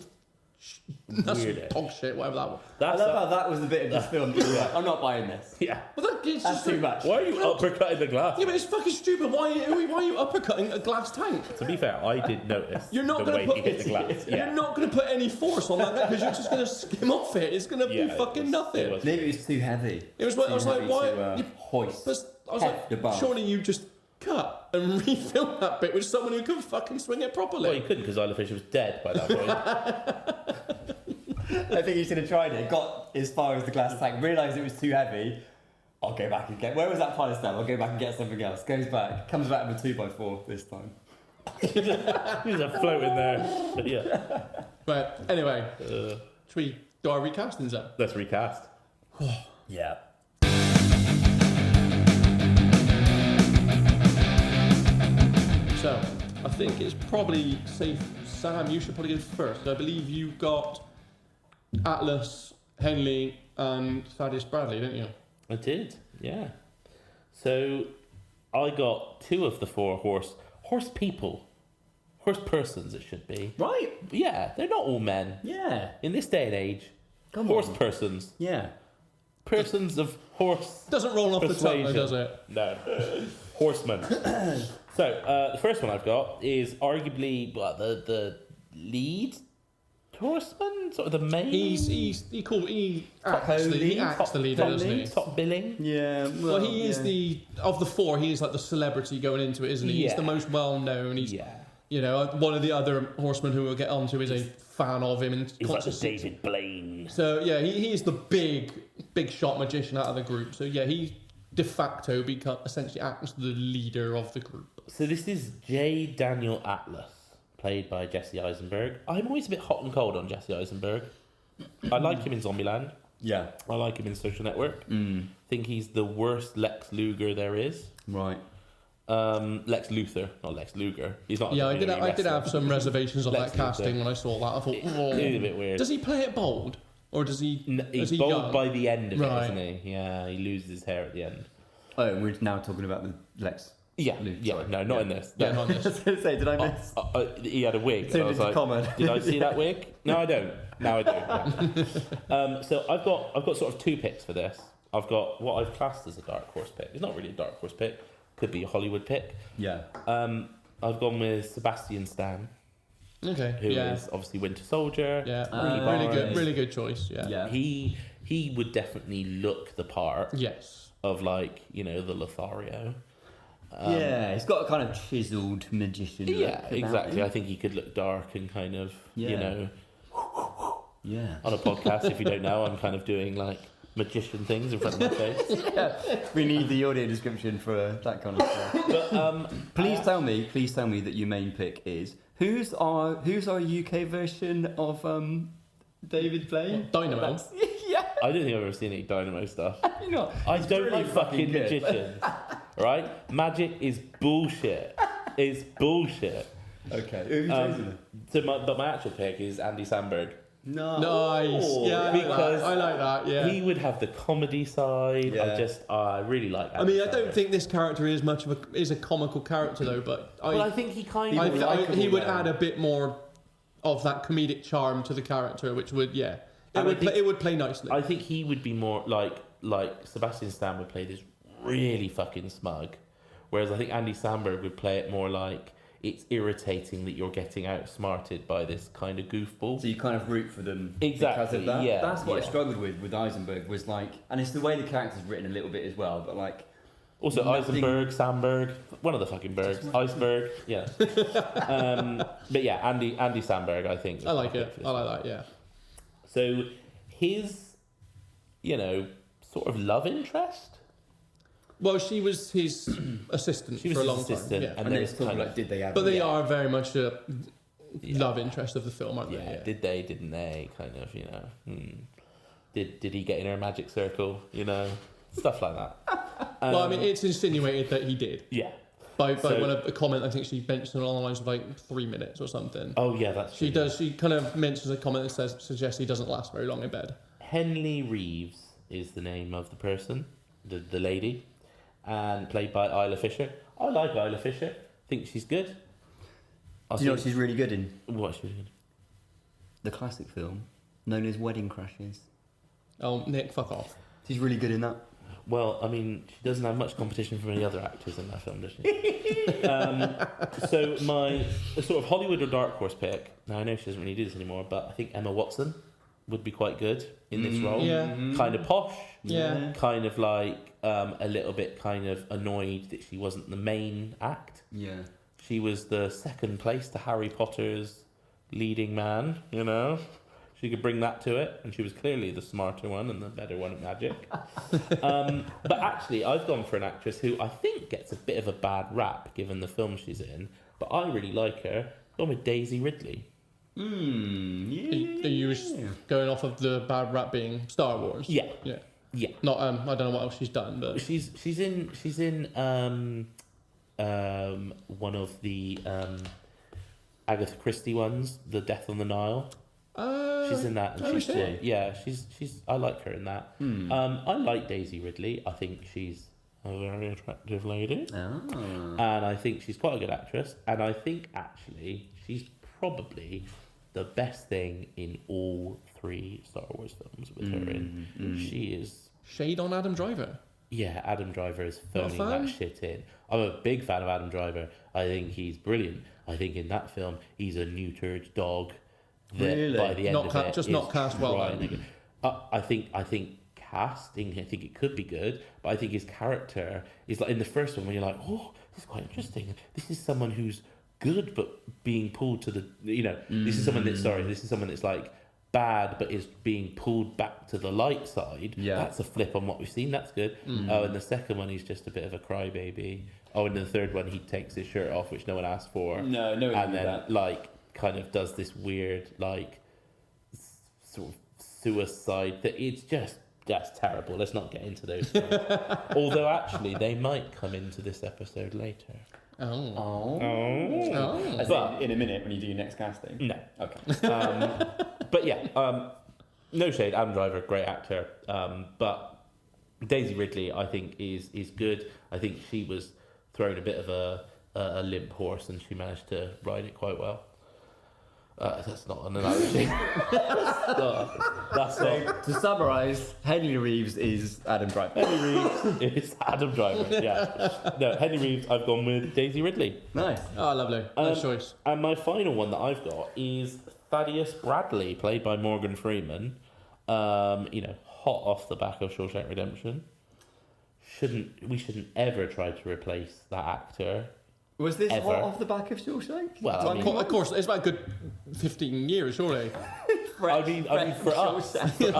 [SPEAKER 5] Weird.
[SPEAKER 3] dog shit, whatever that was.
[SPEAKER 4] I love how that was the bit of this film. You were like, I'm not buying this.
[SPEAKER 5] Yeah.
[SPEAKER 3] But
[SPEAKER 4] That's
[SPEAKER 3] just
[SPEAKER 4] too much.
[SPEAKER 5] Why are you uppercutting the glass?
[SPEAKER 3] Yeah, but it's fucking stupid. Why are you uppercutting a glass tank?
[SPEAKER 5] To be fair, I did notice
[SPEAKER 3] You're not
[SPEAKER 5] the
[SPEAKER 3] going
[SPEAKER 5] way
[SPEAKER 3] to
[SPEAKER 5] he hit the glass. Yeah.
[SPEAKER 3] You're not going to put any force on that because you're just going to skim off it. It's going to be fucking nothing.
[SPEAKER 5] It was.
[SPEAKER 4] Maybe it was too heavy.
[SPEAKER 3] I was like, why?
[SPEAKER 4] Hoist.
[SPEAKER 3] I was
[SPEAKER 4] Heft the
[SPEAKER 3] like,
[SPEAKER 4] bar.
[SPEAKER 3] surely you just cut. and refilm that bit with someone who can fucking swing it properly.
[SPEAKER 5] Well, you couldn't because Isla Fisher was dead by that point.
[SPEAKER 4] I think he should have tried it. Got as far as the glass tank, realised it was too heavy. I'll go back and get. Where was that pilot stamp? I'll go back and get something else. Goes back, comes back with a 2x4 this time.
[SPEAKER 5] He's a float in there. But yeah.
[SPEAKER 3] But anyway, should we do our recastings then?
[SPEAKER 5] Let's recast.
[SPEAKER 4] Yeah.
[SPEAKER 3] So, I think it's probably safe. Sam, you should probably go first. I believe you got Atlas, Henley, and Thaddeus Bradley, didn't you?
[SPEAKER 5] I did, yeah. So I got 2 of the 4 horse persons it should be.
[SPEAKER 4] Right.
[SPEAKER 5] Yeah, they're not all men.
[SPEAKER 4] Yeah.
[SPEAKER 5] In this day and age,
[SPEAKER 4] Come
[SPEAKER 5] horse
[SPEAKER 4] on.
[SPEAKER 5] persons.
[SPEAKER 4] Yeah.
[SPEAKER 5] Persons of horse
[SPEAKER 3] Doesn't roll off the tongue, though,
[SPEAKER 5] persuasion.
[SPEAKER 3] does it?
[SPEAKER 5] No. Horsemen. So, the first one I've got is arguably the lead horseman, sort of the main.
[SPEAKER 3] He acts the leader, doesn't he?
[SPEAKER 5] Top billing.
[SPEAKER 4] Yeah.
[SPEAKER 3] Well, he is of the 4. He is like the celebrity going into it, isn't he? He's
[SPEAKER 5] Yeah.
[SPEAKER 3] the most well known. He's one of the other horsemen who we'll get onto is a fan of him and
[SPEAKER 5] He's like the
[SPEAKER 3] constantly-
[SPEAKER 5] David Blaine.
[SPEAKER 3] So yeah, he's the big shot magician out of the group. So yeah, he de facto essentially acts the leader of the group.
[SPEAKER 5] So this is J. Daniel Atlas, played by Jesse Eisenberg. I'm always a bit hot and cold on Jesse Eisenberg. I like him in Zombieland.
[SPEAKER 4] Yeah.
[SPEAKER 5] I like him in Social Network. Think he's the worst Lex Luger there is.
[SPEAKER 4] Right.
[SPEAKER 5] Lex Luthor, not Lex Luger. He's not.
[SPEAKER 3] Yeah, I
[SPEAKER 5] really
[SPEAKER 3] did have some reservations on
[SPEAKER 5] Lex
[SPEAKER 3] that casting
[SPEAKER 5] Luthor.
[SPEAKER 3] when I saw that. I thought,
[SPEAKER 5] It was a bit weird.
[SPEAKER 3] does he play it bold or does he?
[SPEAKER 5] He's
[SPEAKER 3] is he
[SPEAKER 5] bold
[SPEAKER 3] young?
[SPEAKER 5] by the end of it,
[SPEAKER 3] Right.
[SPEAKER 5] isn't he? Yeah, he loses his hair at the end.
[SPEAKER 4] Oh, and we're now talking about the Lex.
[SPEAKER 5] Yeah,
[SPEAKER 4] Luke,
[SPEAKER 5] yeah,
[SPEAKER 4] sorry.
[SPEAKER 5] no, not in this.
[SPEAKER 3] Yeah,
[SPEAKER 5] No.
[SPEAKER 3] not
[SPEAKER 4] I was going to say, did I miss?
[SPEAKER 5] He had a wig.
[SPEAKER 4] Turned
[SPEAKER 5] and I was
[SPEAKER 4] into
[SPEAKER 5] like,
[SPEAKER 4] common.
[SPEAKER 5] did I see that wig? No, I don't. Now I do. Yeah. So I've got sort of 2 picks for this. I've got what I've classed as a dark horse pick. It's not really a dark horse pick. Could be a Hollywood pick.
[SPEAKER 4] Yeah.
[SPEAKER 5] I've gone with Sebastian Stan,
[SPEAKER 3] Okay.
[SPEAKER 5] who is
[SPEAKER 3] Yeah.
[SPEAKER 5] obviously Winter Soldier.
[SPEAKER 3] Yeah.
[SPEAKER 4] Right.
[SPEAKER 3] Really good choice. Yeah.
[SPEAKER 4] Yeah.
[SPEAKER 5] He would definitely look the part
[SPEAKER 3] Yes.
[SPEAKER 5] of the Lothario.
[SPEAKER 4] Yeah, he's got a kind of chiseled magician look.
[SPEAKER 5] Yeah,
[SPEAKER 4] about
[SPEAKER 5] exactly.
[SPEAKER 4] him.
[SPEAKER 5] I think he could look dark and kind of,
[SPEAKER 4] Yeah. Yeah.
[SPEAKER 5] on a podcast, if you don't know, I'm kind of doing like magician things in front of my face.
[SPEAKER 4] We need the audio description for that kind of stuff.
[SPEAKER 5] But
[SPEAKER 4] Please tell me that your main pick is who's our UK version of David Blaine?
[SPEAKER 3] Dynamo.
[SPEAKER 4] Yeah.
[SPEAKER 5] I don't think I've ever seen any Dynamo stuff.
[SPEAKER 4] You know,
[SPEAKER 5] I
[SPEAKER 4] it's
[SPEAKER 5] don't
[SPEAKER 4] really
[SPEAKER 5] like fucking
[SPEAKER 4] good.
[SPEAKER 5] magicians, right? Magic is bullshit. It's bullshit.
[SPEAKER 4] Okay. Who have you chosen?
[SPEAKER 5] So my actual pick is Andy Samberg.
[SPEAKER 4] No.
[SPEAKER 3] Nice. Yeah,
[SPEAKER 5] Because
[SPEAKER 3] I like that. Yeah.
[SPEAKER 5] He would have the comedy side.
[SPEAKER 4] Yeah.
[SPEAKER 5] I really like.
[SPEAKER 3] I mean, I
[SPEAKER 5] Andy
[SPEAKER 3] don't
[SPEAKER 5] Samberg.
[SPEAKER 3] think this character is much of a comical character though, but
[SPEAKER 5] Well, I think he kind of.
[SPEAKER 3] he would
[SPEAKER 4] though.
[SPEAKER 3] add a bit more of that comedic charm to the character, which would it would play nicely.
[SPEAKER 5] I think he would be more like Sebastian Stan would play this really fucking smug, whereas I think Andy Samberg would play it more like it's irritating that you're getting outsmarted by this kind of goofball.
[SPEAKER 4] So you kind of root for them
[SPEAKER 5] Exactly,
[SPEAKER 4] because of that.
[SPEAKER 5] yeah,
[SPEAKER 4] That's what
[SPEAKER 5] yeah.
[SPEAKER 4] I struggled with Eisenberg was like, and it's the way the character's written a little bit as well. But like,
[SPEAKER 5] Also,
[SPEAKER 4] nothing-
[SPEAKER 5] Eisenberg, Samberg, one of the fucking Bergs, Iceberg, yeah. But yeah, Andy Samberg, I think.
[SPEAKER 3] I like it. I like that. Yeah.
[SPEAKER 5] So his, sort of love interest.
[SPEAKER 3] Well, she was his assistant
[SPEAKER 5] She was
[SPEAKER 3] for a
[SPEAKER 5] his
[SPEAKER 3] long
[SPEAKER 5] assistant,
[SPEAKER 3] time. Yeah.
[SPEAKER 4] and then
[SPEAKER 5] there's
[SPEAKER 4] it's talking
[SPEAKER 5] kind of-
[SPEAKER 4] like, did they have?
[SPEAKER 3] But they
[SPEAKER 5] Yeah.
[SPEAKER 3] are very much a
[SPEAKER 5] Yeah.
[SPEAKER 3] love interest of the film, aren't they?
[SPEAKER 5] Yeah, did they? Didn't they? Kind of, Did he get in her magic circle? Stuff like that.
[SPEAKER 3] Well, I mean, it's insinuated that he did
[SPEAKER 5] Yeah.
[SPEAKER 3] by
[SPEAKER 5] So-
[SPEAKER 3] one of a comment. I think she mentioned along the lines of like 3 minutes or something.
[SPEAKER 5] Oh yeah, that's
[SPEAKER 3] She
[SPEAKER 5] true.
[SPEAKER 3] does. She kind of mentions a comment that suggests he doesn't last very long in bed.
[SPEAKER 5] Henley Reeves is the name of the person, the lady, and played by Isla Fisher. I like Isla Fisher. Think she's good.
[SPEAKER 4] Do you know what she's really good in?
[SPEAKER 5] What's she doing?
[SPEAKER 4] The classic film known as Wedding Crashers.
[SPEAKER 3] Oh, Nick, fuck off.
[SPEAKER 4] She's really good in that.
[SPEAKER 5] Well, I mean, she doesn't have much competition from any other actors in that film, does she? So my sort of Hollywood or dark horse pick. Now I know she doesn't really do this anymore, but I think Emma Watson would be quite good in this role.
[SPEAKER 3] Yeah.
[SPEAKER 5] Kind of posh.
[SPEAKER 3] Yeah.
[SPEAKER 5] Kind of like a little bit kind of annoyed that she wasn't the main act.
[SPEAKER 4] Yeah.
[SPEAKER 5] She was the second place to Harry Potter's leading man, you know. She could bring that to it, and she was clearly the smarter one and the better one at magic. But actually, I've gone for an actress who I think gets a bit of a bad rap given the film she's in, but I really like her. I've gone with Daisy Ridley.
[SPEAKER 3] Are you going off of the bad rap being Star Wars?
[SPEAKER 5] Yeah.
[SPEAKER 3] Yeah.
[SPEAKER 5] Yeah.
[SPEAKER 3] Not I don't know what else she's done, but
[SPEAKER 5] She's in one of the Agatha Christie ones, The Death on the Nile. She's in that, and
[SPEAKER 3] oh,
[SPEAKER 5] she's
[SPEAKER 3] is she?
[SPEAKER 5] good. Yeah, she's. I like her in that. I like Daisy Ridley. I think she's a very attractive lady, and I think she's quite a good actress. And I think actually she's probably the best thing in all 3 Star Wars films with her in. She is.
[SPEAKER 3] shade on Adam Driver.
[SPEAKER 5] Yeah, Adam Driver is
[SPEAKER 3] Not a
[SPEAKER 5] phoning
[SPEAKER 3] fan?
[SPEAKER 5] that shit in. I'm a big fan of Adam Driver. I think he's brilliant. I think in that film he's a neutered dog. That
[SPEAKER 4] Really?
[SPEAKER 5] by the end
[SPEAKER 3] Not
[SPEAKER 5] of
[SPEAKER 3] ca-
[SPEAKER 5] it,
[SPEAKER 3] just
[SPEAKER 5] is
[SPEAKER 3] not cast well,
[SPEAKER 5] trying
[SPEAKER 3] then.
[SPEAKER 5] to get- I think casting. I think it could be good, but I think his character is like in the first one when you're like, oh, this is quite interesting. This is someone who's good but being pulled to the. This is someone that's This is someone that's like bad but is being pulled back to the light side.
[SPEAKER 4] Yeah.
[SPEAKER 5] That's a flip on what we've seen. That's good. Oh, and the second one he's just a bit of a crybaby. Oh, and the third one he takes his shirt off, which no one asked for.
[SPEAKER 4] No, one
[SPEAKER 5] And
[SPEAKER 4] did
[SPEAKER 5] then
[SPEAKER 4] that.
[SPEAKER 5] like kind of does this weird like sort of suicide that it's just that's terrible. Let's not get into those things. Although actually they might come into this episode later.
[SPEAKER 3] Oh.
[SPEAKER 4] As
[SPEAKER 5] But-
[SPEAKER 4] in a minute when you do your next casting.
[SPEAKER 5] No.
[SPEAKER 4] Okay.
[SPEAKER 5] But yeah, no shade, Adam Driver, great actor. But Daisy Ridley, I think, is good. I think she was thrown a bit of a limp horse and she managed to ride it quite well. That's not an analogy. That's not.
[SPEAKER 4] To summarise, Henry Reeves is Adam Driver.
[SPEAKER 5] Henry Reeves is Adam Driver, yeah. No, Henry Reeves, I've gone with Daisy Ridley.
[SPEAKER 4] Nice.
[SPEAKER 3] Oh, lovely. Nice choice.
[SPEAKER 5] And my final one that I've got is Thaddeus Bradley, played by Morgan Freeman. Hot off the back of Shawshank Redemption. We shouldn't ever try to replace that actor.
[SPEAKER 4] Was this
[SPEAKER 5] Ever.
[SPEAKER 4] hot off the back of Shawshank?
[SPEAKER 5] Well, I mean,
[SPEAKER 3] Of course, it's about a good 15 years, surely.
[SPEAKER 5] I mean for us.
[SPEAKER 3] I was going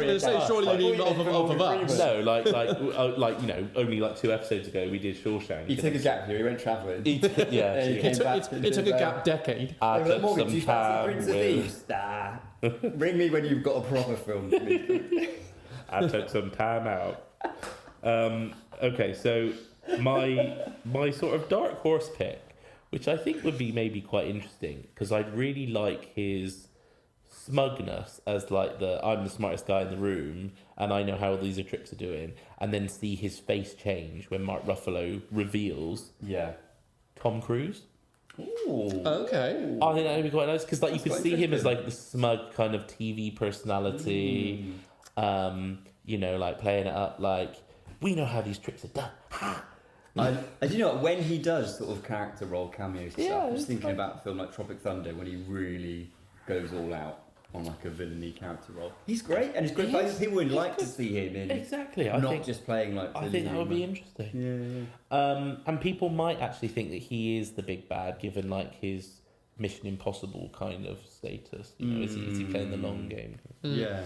[SPEAKER 3] to say, surely you need off of us.
[SPEAKER 5] No, only like 2 episodes ago we did Shawshank.
[SPEAKER 4] He took a gap here, he went travelling.
[SPEAKER 5] Yeah,
[SPEAKER 4] And he
[SPEAKER 5] she-
[SPEAKER 4] came back to
[SPEAKER 3] It took a
[SPEAKER 4] the-
[SPEAKER 3] gap decade.
[SPEAKER 5] I
[SPEAKER 4] They were like,
[SPEAKER 5] took
[SPEAKER 4] Morgan, do
[SPEAKER 5] some
[SPEAKER 4] you fancy
[SPEAKER 5] time
[SPEAKER 4] Prince of
[SPEAKER 5] with.
[SPEAKER 4] Thieves? Nah. Ring me when you've got a proper film.
[SPEAKER 5] I took some time out. Okay, so my sort of dark horse pick, which I think would be maybe quite interesting, because I'd really like his smugness as like I'm the smartest guy in the room and I know how all these tricks are doing, and then see his face change when Mark Ruffalo reveals
[SPEAKER 4] Yeah.
[SPEAKER 5] Tom Cruise.
[SPEAKER 4] Ooh.
[SPEAKER 3] Okay.
[SPEAKER 5] I think that would be quite nice because like you could
[SPEAKER 4] quite
[SPEAKER 5] see him as
[SPEAKER 4] interesting.
[SPEAKER 5] like the smug kind of TV personality, like playing it up like we know how these tricks are done. Ha!
[SPEAKER 4] And do you know what, when he does sort of character role cameos and
[SPEAKER 5] Yeah,
[SPEAKER 4] stuff, I'm
[SPEAKER 5] it's
[SPEAKER 4] just thinking
[SPEAKER 5] fun.
[SPEAKER 4] about a film like Tropic Thunder when he really goes all out on like a villainy character role. He's great, and he's great.
[SPEAKER 5] He is.
[SPEAKER 4] People would like to see him in
[SPEAKER 5] Exactly. I
[SPEAKER 4] not
[SPEAKER 5] think
[SPEAKER 4] just playing like.
[SPEAKER 5] I
[SPEAKER 4] the
[SPEAKER 5] think that would be
[SPEAKER 4] leading
[SPEAKER 5] interesting.
[SPEAKER 4] man.
[SPEAKER 5] And people might actually think that he is the big bad, given like his Mission Impossible kind of status. Is he playing the long game?
[SPEAKER 4] Yeah. Yeah.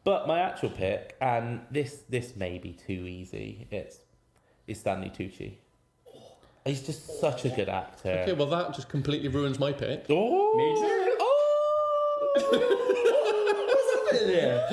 [SPEAKER 5] But my actual pick, and this may be too easy, is Stanley Tucci. He's just such a good actor.
[SPEAKER 3] Okay, well, that just completely ruins my pick.
[SPEAKER 5] Oh,
[SPEAKER 4] Me too.
[SPEAKER 5] Oh!
[SPEAKER 4] What's happening here?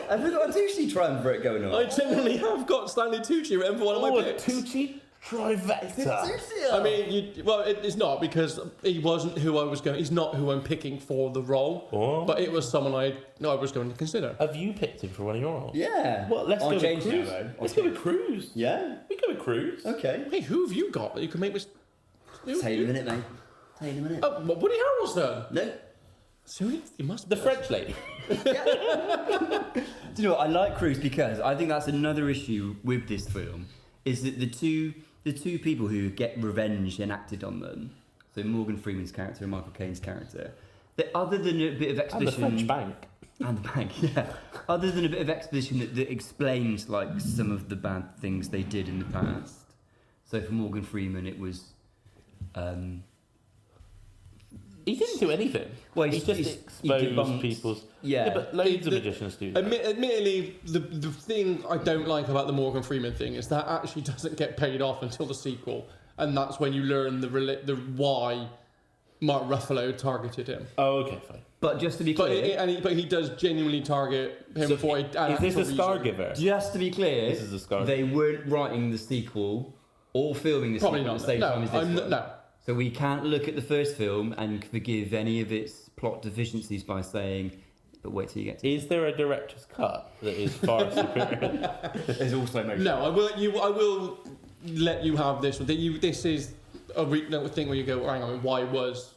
[SPEAKER 4] Have we got a Touchy triumvirate going on?
[SPEAKER 3] I genuinely have got Stanley Tucci written for one of my
[SPEAKER 5] Oh,
[SPEAKER 3] picks.
[SPEAKER 5] Tucci trifecta.
[SPEAKER 3] I mean, it's not because he wasn't who I was going. He's not who I'm picking for the role.
[SPEAKER 5] Oh.
[SPEAKER 3] But it was someone I was going to consider.
[SPEAKER 5] Have you picked him for one of your roles?
[SPEAKER 4] Yeah.
[SPEAKER 5] Well, let's
[SPEAKER 4] I'll
[SPEAKER 5] go with
[SPEAKER 4] change
[SPEAKER 5] Cruise.
[SPEAKER 4] now, though.
[SPEAKER 5] Let's go with Cruise.
[SPEAKER 4] Yeah.
[SPEAKER 5] We go with Cruise.
[SPEAKER 4] Okay.
[SPEAKER 3] Hey, who have you got that you can make with?
[SPEAKER 4] Take a minute, mate. Take a minute.
[SPEAKER 3] Oh, well, Woody Harrelson.
[SPEAKER 4] No.
[SPEAKER 3] Seriously, you must.
[SPEAKER 5] The French lady.
[SPEAKER 4] Do you know what? I like Cruise because I think that's another issue with this film is that the two people who get revenge enacted on them, so Morgan Freeman's character and Michael Caine's character, that other than a bit of
[SPEAKER 5] And the
[SPEAKER 4] exposition,
[SPEAKER 5] French bank.
[SPEAKER 4] And the bank, yeah. Other than a bit of exposition that explains like some of the bad things they did in the past. So for Morgan Freeman, it was.
[SPEAKER 5] He didn't do anything.
[SPEAKER 4] Well,
[SPEAKER 5] he just exposed people's.
[SPEAKER 4] Yeah,
[SPEAKER 5] but loads of magicians do that.
[SPEAKER 3] Admittedly, the thing I don't like about the Morgan Freeman thing is that actually doesn't get paid off until the sequel, and that's when you learn the why Mark Ruffalo targeted him.
[SPEAKER 5] Oh, okay, fine.
[SPEAKER 4] But just to be clear,
[SPEAKER 3] but he does genuinely target him
[SPEAKER 5] So
[SPEAKER 3] for an
[SPEAKER 5] is this a
[SPEAKER 3] actual
[SPEAKER 5] scar
[SPEAKER 3] reason.
[SPEAKER 5] giver?
[SPEAKER 4] just to be clear,
[SPEAKER 5] This is a scar.
[SPEAKER 4] they weren't writing the sequel or filming the
[SPEAKER 3] Probably
[SPEAKER 4] sequel
[SPEAKER 3] not.
[SPEAKER 4] at the same time as this one.
[SPEAKER 3] No.
[SPEAKER 4] So we can't look at the first film and forgive any of its plot deficiencies by saying, but wait till you get to
[SPEAKER 5] Is there a director's cut that is far superior?
[SPEAKER 4] There's also no.
[SPEAKER 3] No, I will let you have this. This is a thing where you go, hang on, why was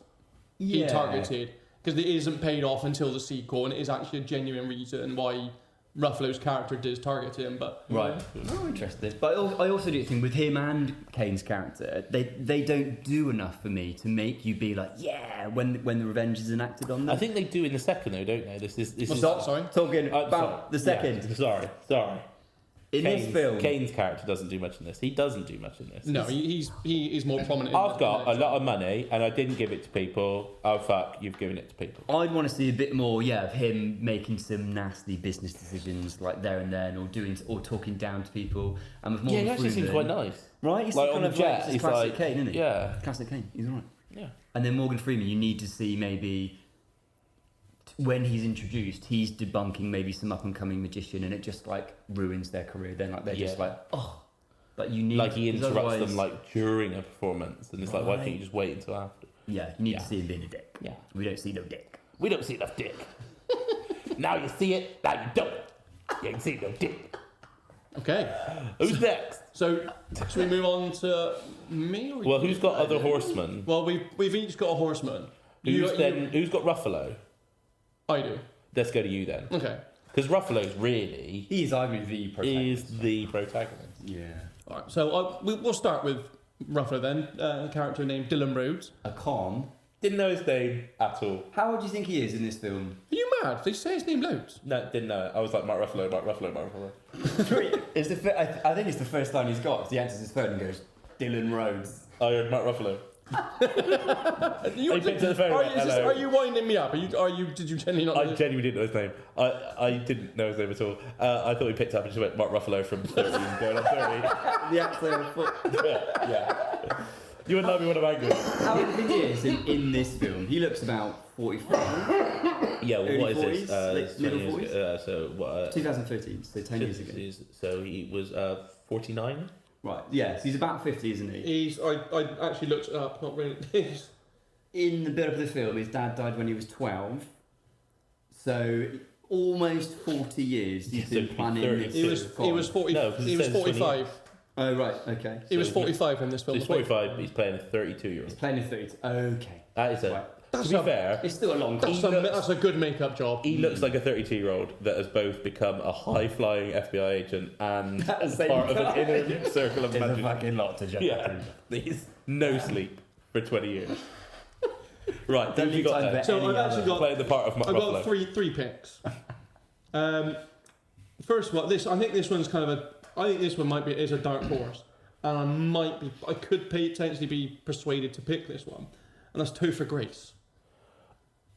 [SPEAKER 3] he targeted? Because it isn't paid off until the sequel, and it is actually a genuine reason why Ruffalo's character does target him. But
[SPEAKER 4] Right. Oh, interesting. But I also do think with him and Kane's character, they don't do enough for me to make you be like, yeah, when the revenge is enacted on them.
[SPEAKER 5] I think they do in the second, though, don't they? This is
[SPEAKER 3] Sorry?
[SPEAKER 4] Talking about
[SPEAKER 5] sorry.
[SPEAKER 4] the second.
[SPEAKER 5] Yeah, sorry.
[SPEAKER 4] In this film,
[SPEAKER 5] Kane's character doesn't do much in this. He doesn't do much in this.
[SPEAKER 3] no, he is more prominent.
[SPEAKER 5] I've got a lot of money and I didn't give it to people. Oh fuck, you've given it to people.
[SPEAKER 4] I'd want to see a bit more, of him making some nasty business decisions like there and then, or talking down to people. And with
[SPEAKER 5] Yeah, he
[SPEAKER 4] Morgan
[SPEAKER 5] actually seems
[SPEAKER 4] Freeman,
[SPEAKER 5] quite nice.
[SPEAKER 4] right? He's
[SPEAKER 5] Like,
[SPEAKER 4] kind
[SPEAKER 5] on
[SPEAKER 4] of
[SPEAKER 5] the jet,
[SPEAKER 4] like
[SPEAKER 5] he's
[SPEAKER 4] classic
[SPEAKER 5] like-
[SPEAKER 4] Kane, isn't he?
[SPEAKER 5] Yeah.
[SPEAKER 4] Classic Kane. He's alright.
[SPEAKER 5] Yeah.
[SPEAKER 4] And then Morgan Freeman, you need to see maybe when he's introduced, he's debunking maybe some up and coming magician, and it just like ruins their career. Then like they're just
[SPEAKER 5] Yeah.
[SPEAKER 4] like, oh, but you need
[SPEAKER 5] Like he
[SPEAKER 4] because
[SPEAKER 5] interrupts
[SPEAKER 4] otherwise-
[SPEAKER 5] them like during a performance and it's like, why
[SPEAKER 4] Right.
[SPEAKER 5] can't you just wait until after?
[SPEAKER 4] Yeah, you need
[SPEAKER 5] Yeah.
[SPEAKER 4] to see him being a dick.
[SPEAKER 5] Yeah.
[SPEAKER 4] We don't see no dick.
[SPEAKER 5] We don't see enough dick. Now you see it, now you don't. You ain't see no dick.
[SPEAKER 3] Okay,
[SPEAKER 5] Who's next?
[SPEAKER 3] so should we move on to me? Or
[SPEAKER 5] Well,
[SPEAKER 3] you?
[SPEAKER 5] who's got other horsemen?
[SPEAKER 3] Well, we've each got a horseman.
[SPEAKER 5] Who's got Ruffalo?
[SPEAKER 3] I do.
[SPEAKER 5] Let's go to you then.
[SPEAKER 3] Okay.
[SPEAKER 5] Because Ruffalo's really
[SPEAKER 4] He's arguably the protagonist.
[SPEAKER 5] is the protagonist.
[SPEAKER 4] Yeah.
[SPEAKER 3] All right. So we'll start with Ruffalo then. A character named Dylan Rhodes.
[SPEAKER 4] A con.
[SPEAKER 5] Didn't know his name at all.
[SPEAKER 4] How old do you think he is in this film?
[SPEAKER 3] Are you mad? They say his name loads.
[SPEAKER 5] No, didn't know it. I was like, Mark Ruffalo, Mark Ruffalo, Mark Ruffalo.
[SPEAKER 4] It's I think it's the first line he's got. 'Cause he answers his phone and goes, Dylan Rhodes.
[SPEAKER 5] I heard Mark Ruffalo.
[SPEAKER 3] You,
[SPEAKER 5] He picked up the phone.
[SPEAKER 3] are you winding me up? Did you genuinely not?
[SPEAKER 5] I
[SPEAKER 3] know?
[SPEAKER 5] genuinely didn't know his name. I didn't know his name at all. I thought he picked up and just went Mark Ruffalo from 30 and going on 30.
[SPEAKER 4] The actor of foot.
[SPEAKER 5] Yeah. You wouldn't let me when I'm angry.
[SPEAKER 4] How old do you think he is in this film? He looks about 45.
[SPEAKER 5] Yeah, well,
[SPEAKER 4] Early
[SPEAKER 5] what is
[SPEAKER 4] 40s,
[SPEAKER 5] this?
[SPEAKER 4] like
[SPEAKER 5] 20
[SPEAKER 4] middle
[SPEAKER 5] years ago. So what?
[SPEAKER 4] 2013, so 10 years ago.
[SPEAKER 5] So he was 49.
[SPEAKER 4] Right, yes, he's about 50, isn't he?
[SPEAKER 3] I actually looked it up. Not really. He's-
[SPEAKER 4] In the build-up of the film, his dad died when he was 12. So almost 40 years he's
[SPEAKER 5] So
[SPEAKER 4] been planning
[SPEAKER 5] 30.
[SPEAKER 4] this.
[SPEAKER 3] he was 40.
[SPEAKER 5] No, 'cause it
[SPEAKER 3] he was
[SPEAKER 5] says
[SPEAKER 3] 45.
[SPEAKER 4] Oh, right, okay.
[SPEAKER 3] He was
[SPEAKER 5] So
[SPEAKER 3] 45 in this
[SPEAKER 5] So
[SPEAKER 3] film.
[SPEAKER 5] he's 45, but he's playing a 32-year-old.
[SPEAKER 4] He's playing a 30. Okay.
[SPEAKER 5] That is a.
[SPEAKER 4] Right.
[SPEAKER 3] That's
[SPEAKER 5] to be
[SPEAKER 3] a-
[SPEAKER 5] fair,
[SPEAKER 4] It's still a long
[SPEAKER 3] That's
[SPEAKER 4] time.
[SPEAKER 3] that's a good makeup job.
[SPEAKER 5] he looks like a 32-year-old that has both become a high-flying FBI agent and
[SPEAKER 4] At the same
[SPEAKER 5] part of
[SPEAKER 4] time.
[SPEAKER 5] an inner circle of
[SPEAKER 4] There's a
[SPEAKER 5] magic.
[SPEAKER 4] fucking lot to jump
[SPEAKER 5] Yeah,
[SPEAKER 4] through.
[SPEAKER 5] he's no sleep for 20 years. Right,
[SPEAKER 4] Don't
[SPEAKER 5] who you
[SPEAKER 4] leave
[SPEAKER 5] got
[SPEAKER 4] time
[SPEAKER 5] there?
[SPEAKER 4] for
[SPEAKER 3] So
[SPEAKER 4] any
[SPEAKER 3] I've actually
[SPEAKER 4] other.
[SPEAKER 3] got-
[SPEAKER 5] Playing the part of Mark
[SPEAKER 3] I've got
[SPEAKER 5] Ruffalo.
[SPEAKER 3] three picks. First one, I think this one's kind of I think this one is a dark horse, and I could potentially be persuaded to pick this one, and that's Topher Grace.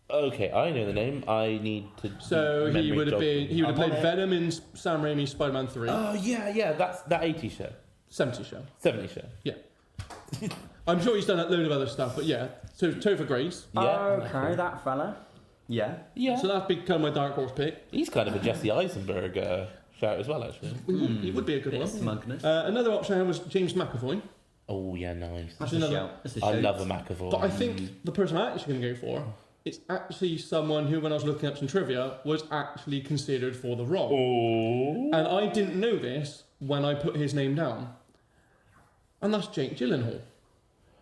[SPEAKER 5] Okay, I know the name. I need to.
[SPEAKER 3] So he
[SPEAKER 5] memory
[SPEAKER 3] would have
[SPEAKER 5] jog.
[SPEAKER 3] played
[SPEAKER 4] on it.
[SPEAKER 3] Venom in Sam Raimi's Spider-Man 3,
[SPEAKER 5] Oh yeah, that's that 80s show,
[SPEAKER 3] 70 show.
[SPEAKER 5] 70s show.
[SPEAKER 3] Yeah, I'm sure he's done a load of other stuff, but yeah. So Topher Grace.
[SPEAKER 5] Yeah,
[SPEAKER 4] Okay, that fella. Yeah.
[SPEAKER 5] yeah.
[SPEAKER 3] So that's become my dark horse pick.
[SPEAKER 5] He's kind of a Jesse Eisenberg shout as well, actually.
[SPEAKER 3] He would be a good
[SPEAKER 4] Bit
[SPEAKER 3] one.
[SPEAKER 4] of smugness.
[SPEAKER 3] Another option I had was James McAvoy,
[SPEAKER 5] Oh yeah, nice.
[SPEAKER 4] That's
[SPEAKER 3] another-
[SPEAKER 4] a shout. That's a
[SPEAKER 5] I
[SPEAKER 4] shout.
[SPEAKER 5] love a McAvoy.
[SPEAKER 3] but I think the person I'm actually going to go for is actually someone who, when I was looking up some trivia, was actually considered for the role.
[SPEAKER 5] Oh.
[SPEAKER 3] And I didn't know this when I put his name down. And that's Jake Gyllenhaal.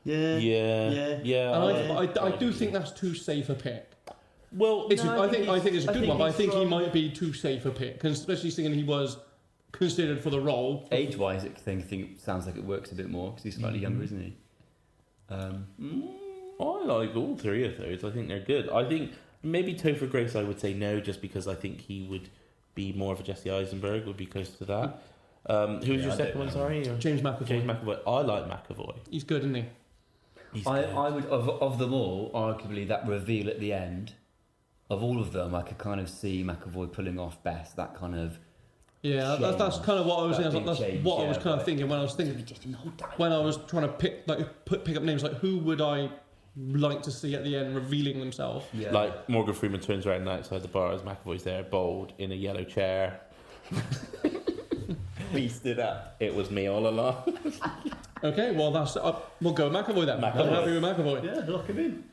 [SPEAKER 4] Yeah.
[SPEAKER 5] Yeah.
[SPEAKER 3] And I do think that's too safe a pick.
[SPEAKER 5] Well,
[SPEAKER 3] I think it's a good one, but I think he
[SPEAKER 4] from-
[SPEAKER 3] might be too safe a pick, 'cause especially seeing he was considered for the role.
[SPEAKER 4] Age-wise, I think it sounds like it works a bit more because he's slightly younger, isn't he?
[SPEAKER 5] I like all three of those. I think they're good. I think maybe Topher Grace, I would say no, just because I think he would be more of a Jesse Eisenberg, would be close to that. Who was your second one, sorry? Or?
[SPEAKER 3] James McAvoy.
[SPEAKER 5] James McAvoy. I like McAvoy.
[SPEAKER 3] He's good, isn't he?
[SPEAKER 5] He's
[SPEAKER 4] I
[SPEAKER 5] good.
[SPEAKER 4] would, of them all, arguably that reveal at the end, of all of them, I could kind of see McAvoy pulling off best, that kind of...
[SPEAKER 3] Yeah, that's kind of what I was
[SPEAKER 4] That
[SPEAKER 3] thinking.
[SPEAKER 4] big
[SPEAKER 3] That's
[SPEAKER 4] change,
[SPEAKER 3] what I
[SPEAKER 4] yeah,
[SPEAKER 3] was kind of
[SPEAKER 4] but-
[SPEAKER 3] thinking when I was trying to pick up names, like who would I like to see at the end revealing themselves?
[SPEAKER 4] Yeah.
[SPEAKER 5] Like Morgan Freeman turns around outside the bar as McAvoy's there, bold, in a yellow chair.
[SPEAKER 4] beasted up.
[SPEAKER 5] It was me all along.
[SPEAKER 3] Okay, well we'll go with McAvoy then.
[SPEAKER 5] McAvoy.
[SPEAKER 3] I'm happy with McAvoy.
[SPEAKER 4] Yeah, lock him in.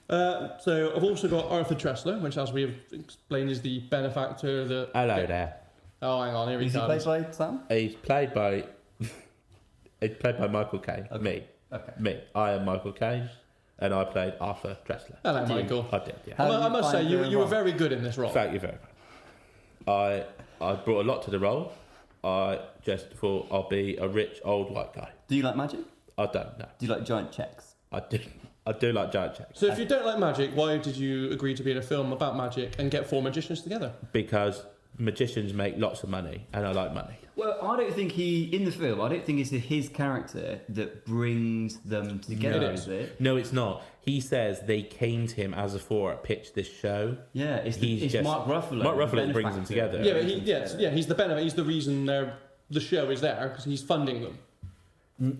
[SPEAKER 3] So I've also got Arthur Tressler, which, as we have explained, is the benefactor.
[SPEAKER 5] Hello there.
[SPEAKER 3] Oh, hang on, here he
[SPEAKER 4] Is he
[SPEAKER 3] comes.
[SPEAKER 4] played by Sam?
[SPEAKER 5] He's played by Michael Caine.
[SPEAKER 4] Okay.
[SPEAKER 5] Me.
[SPEAKER 4] Okay.
[SPEAKER 5] Me. I am Michael Caine, and I played Arthur Tressler.
[SPEAKER 3] Hello,
[SPEAKER 4] Did you?
[SPEAKER 3] Michael.
[SPEAKER 5] I did, yeah.
[SPEAKER 4] How did
[SPEAKER 3] I
[SPEAKER 4] you
[SPEAKER 3] must say,
[SPEAKER 4] find
[SPEAKER 3] you
[SPEAKER 4] doing
[SPEAKER 3] were
[SPEAKER 4] wrong?
[SPEAKER 3] very good in this role.
[SPEAKER 5] Thank you very much. I brought a lot to the role. I just thought I'll be a rich old white guy.
[SPEAKER 4] Do you like magic?
[SPEAKER 5] I don't know.
[SPEAKER 4] Do you like giant checks?
[SPEAKER 5] I do like giant checks.
[SPEAKER 3] So if you don't like magic, why did you agree to be in a film about magic and get 4 magicians together?
[SPEAKER 5] Because magicians make lots of money, and I like money.
[SPEAKER 4] Well, I don't think in the film, I don't think it's his character that brings them together,
[SPEAKER 3] No.
[SPEAKER 4] is it?
[SPEAKER 5] No, it's not. He says they came to him as a four at pitch this show.
[SPEAKER 4] Yeah, it's
[SPEAKER 5] He's just-
[SPEAKER 4] Mark Ruffalo.
[SPEAKER 5] Mark Ruffalo
[SPEAKER 4] the
[SPEAKER 5] brings them
[SPEAKER 4] benefactor.
[SPEAKER 5] together.
[SPEAKER 3] Yeah, but he's the benefit. He's the reason the show is there because he's funding them.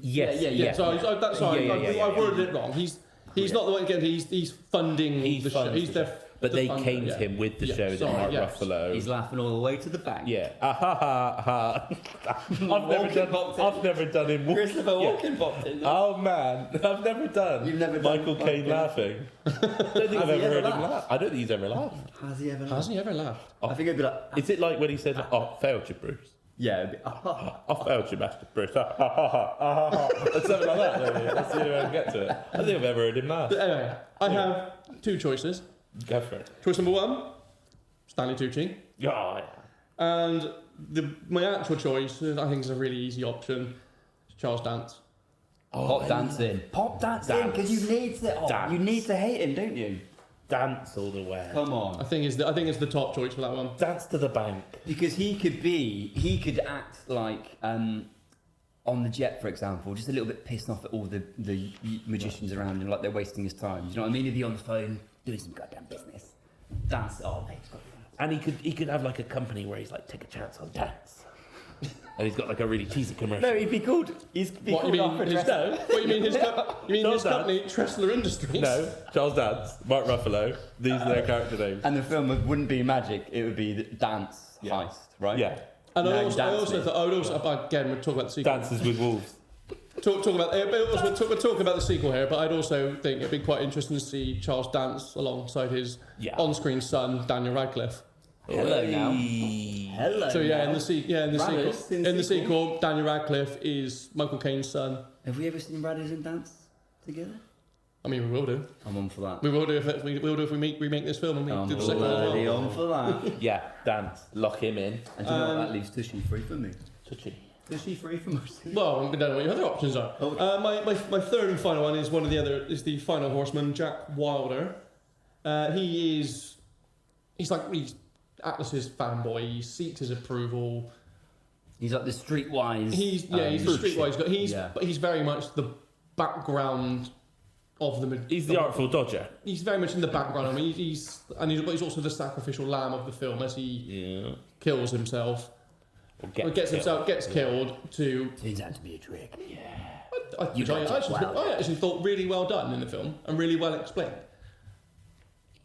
[SPEAKER 5] Yes.
[SPEAKER 4] Yeah.
[SPEAKER 3] So that's sorry,
[SPEAKER 5] Yeah.
[SPEAKER 3] I worded it wrong. He's not the one again. He's funding
[SPEAKER 5] He
[SPEAKER 3] the show.
[SPEAKER 5] funds
[SPEAKER 3] He's
[SPEAKER 5] the
[SPEAKER 3] the.
[SPEAKER 5] But
[SPEAKER 3] the
[SPEAKER 5] they
[SPEAKER 3] funder,
[SPEAKER 5] came
[SPEAKER 3] yeah.
[SPEAKER 5] to him with the
[SPEAKER 3] Yeah,
[SPEAKER 5] show that
[SPEAKER 3] sorry,
[SPEAKER 5] Mark
[SPEAKER 3] yes.
[SPEAKER 5] Ruffalo.
[SPEAKER 4] He's laughing all the way to the bank.
[SPEAKER 5] Yeah. Ah, ha, ha, ha. I've never done him.
[SPEAKER 4] Christopher
[SPEAKER 5] Yeah.
[SPEAKER 4] Walken popped in.
[SPEAKER 5] Oh man, I've never done.
[SPEAKER 4] You've never done
[SPEAKER 5] Michael Caine laughing. I don't think I've
[SPEAKER 4] he
[SPEAKER 5] ever
[SPEAKER 4] ever
[SPEAKER 5] heard him
[SPEAKER 4] laughed?
[SPEAKER 5] laugh. I don't think he's ever laughed.
[SPEAKER 4] Has he ever?
[SPEAKER 3] Has he ever laughed?
[SPEAKER 4] I think it'd be like.
[SPEAKER 5] Is it like when he says, "Oh, failed you, Bruce"?
[SPEAKER 4] Yeah. It'd be,
[SPEAKER 5] I failed you, Master Bruce. Ha, ha, ha, ha, ha, ha. Or something like that. Really. That's the only way I can get to it. I don't think I've ever heard him laugh.
[SPEAKER 3] But anyway, I have 2 choices.
[SPEAKER 5] Go for it.
[SPEAKER 3] Choice number 1, Stanley Tucci,
[SPEAKER 5] Oh, yeah.
[SPEAKER 3] and my actual choice, I think, is a really easy option. It's Charles Dance.
[SPEAKER 4] Pop dancing. Pop dancing, because you need to.
[SPEAKER 5] Dance.
[SPEAKER 4] You need to hate him, don't you?
[SPEAKER 5] Dance all the way.
[SPEAKER 4] Come
[SPEAKER 3] I
[SPEAKER 4] on.
[SPEAKER 3] think it's the top choice for that one.
[SPEAKER 5] Dance to the bank.
[SPEAKER 4] Because he could act like on the jet, for example, just a little bit pissed off at all the magicians around him, like they're wasting his time. Do you know what I mean? He'd be on the phone doing some goddamn business. Dance. Oh, mate, it's got
[SPEAKER 5] And he could have like a company where he's like, take a chance on dance. And he's got like a really cheesy commercial.
[SPEAKER 4] No, he'd be called.
[SPEAKER 3] What you mean? His, what you mean? His
[SPEAKER 5] Charles
[SPEAKER 3] company, Tressler Industries?
[SPEAKER 5] No, Charles Dance, Mark Ruffalo. These are their character names.
[SPEAKER 4] And the film wouldn't be magic; it would be the dance heist, right?
[SPEAKER 5] Yeah,
[SPEAKER 3] And
[SPEAKER 4] No,
[SPEAKER 3] I also
[SPEAKER 4] dancing.
[SPEAKER 3] thought, again, we'll talk about the sequel.
[SPEAKER 5] Dances with Wolves.
[SPEAKER 3] Talk about, we're talking about the sequel here, but I'd also think it'd be quite interesting to see Charles Dance alongside his on-screen son, Daniel Radcliffe.
[SPEAKER 4] Hello now. Hello.
[SPEAKER 3] So yeah,
[SPEAKER 4] now. Radders
[SPEAKER 3] in the sequel, Daniel Radcliffe is Michael Caine's son.
[SPEAKER 4] Have we ever seen Radders in dance together?
[SPEAKER 3] I mean, we will do.
[SPEAKER 4] I'm on for that.
[SPEAKER 3] We will do if we remake this film and we
[SPEAKER 4] I'm
[SPEAKER 3] do the second one as
[SPEAKER 4] already
[SPEAKER 3] well.
[SPEAKER 4] on for that.
[SPEAKER 5] Yeah, Dance. Lock him in.
[SPEAKER 4] And do you know what? That leaves Touchy free for me.
[SPEAKER 5] Touchy.
[SPEAKER 4] Touchy free for most.
[SPEAKER 3] Well, we don't know what your other options are.
[SPEAKER 4] Okay.
[SPEAKER 3] My third and final one is the final horseman, Jack Wilder. He's Atlas's fanboy. He seeks his approval.
[SPEAKER 4] He's like the streetwise.
[SPEAKER 3] He's the streetwise guy. But he's very much the background of the.
[SPEAKER 5] He's the Artful Dodger.
[SPEAKER 3] He's very much in the background. I mean, he's also the sacrificial lamb of the film as he kills himself. Or gets killed to.
[SPEAKER 4] Turns out to be a trick.
[SPEAKER 3] I actually thought really well done in the film and really well explained.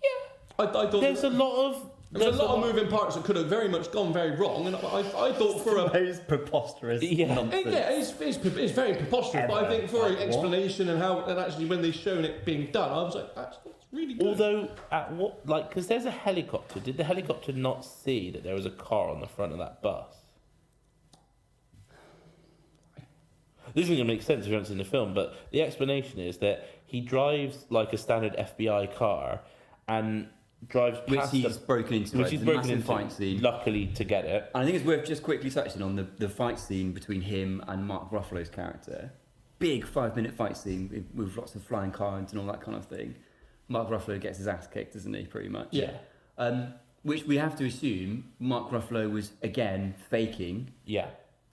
[SPEAKER 3] Yeah, I thought
[SPEAKER 5] There's a lot of.
[SPEAKER 3] There was a lot of moving parts that could have very much gone very wrong, and I thought for a
[SPEAKER 4] Those preposterous nonsense.
[SPEAKER 3] it's very preposterous. But I think for an explanation and actually when they shown it being done, I was like, that's really good.
[SPEAKER 5] Although, because there's a helicopter. Did the helicopter not see that there was a car on the front of that bus? This isn't going to make sense if you haven't seen the film, but the explanation is that he drives like a standard FBI car and drives past
[SPEAKER 4] Which he's broken into.
[SPEAKER 5] which he's broken into,
[SPEAKER 4] fight scene.
[SPEAKER 5] luckily to get it.
[SPEAKER 4] And I think it's worth just quickly touching on the fight scene between him and Mark Ruffalo's character. Big 5-minute fight scene with lots of flying cards and all that kind of thing. Mark Ruffalo gets his ass kicked, doesn't he, pretty much?
[SPEAKER 3] Yeah.
[SPEAKER 4] Which we have to assume Mark Ruffalo was again faking
[SPEAKER 5] Yeah.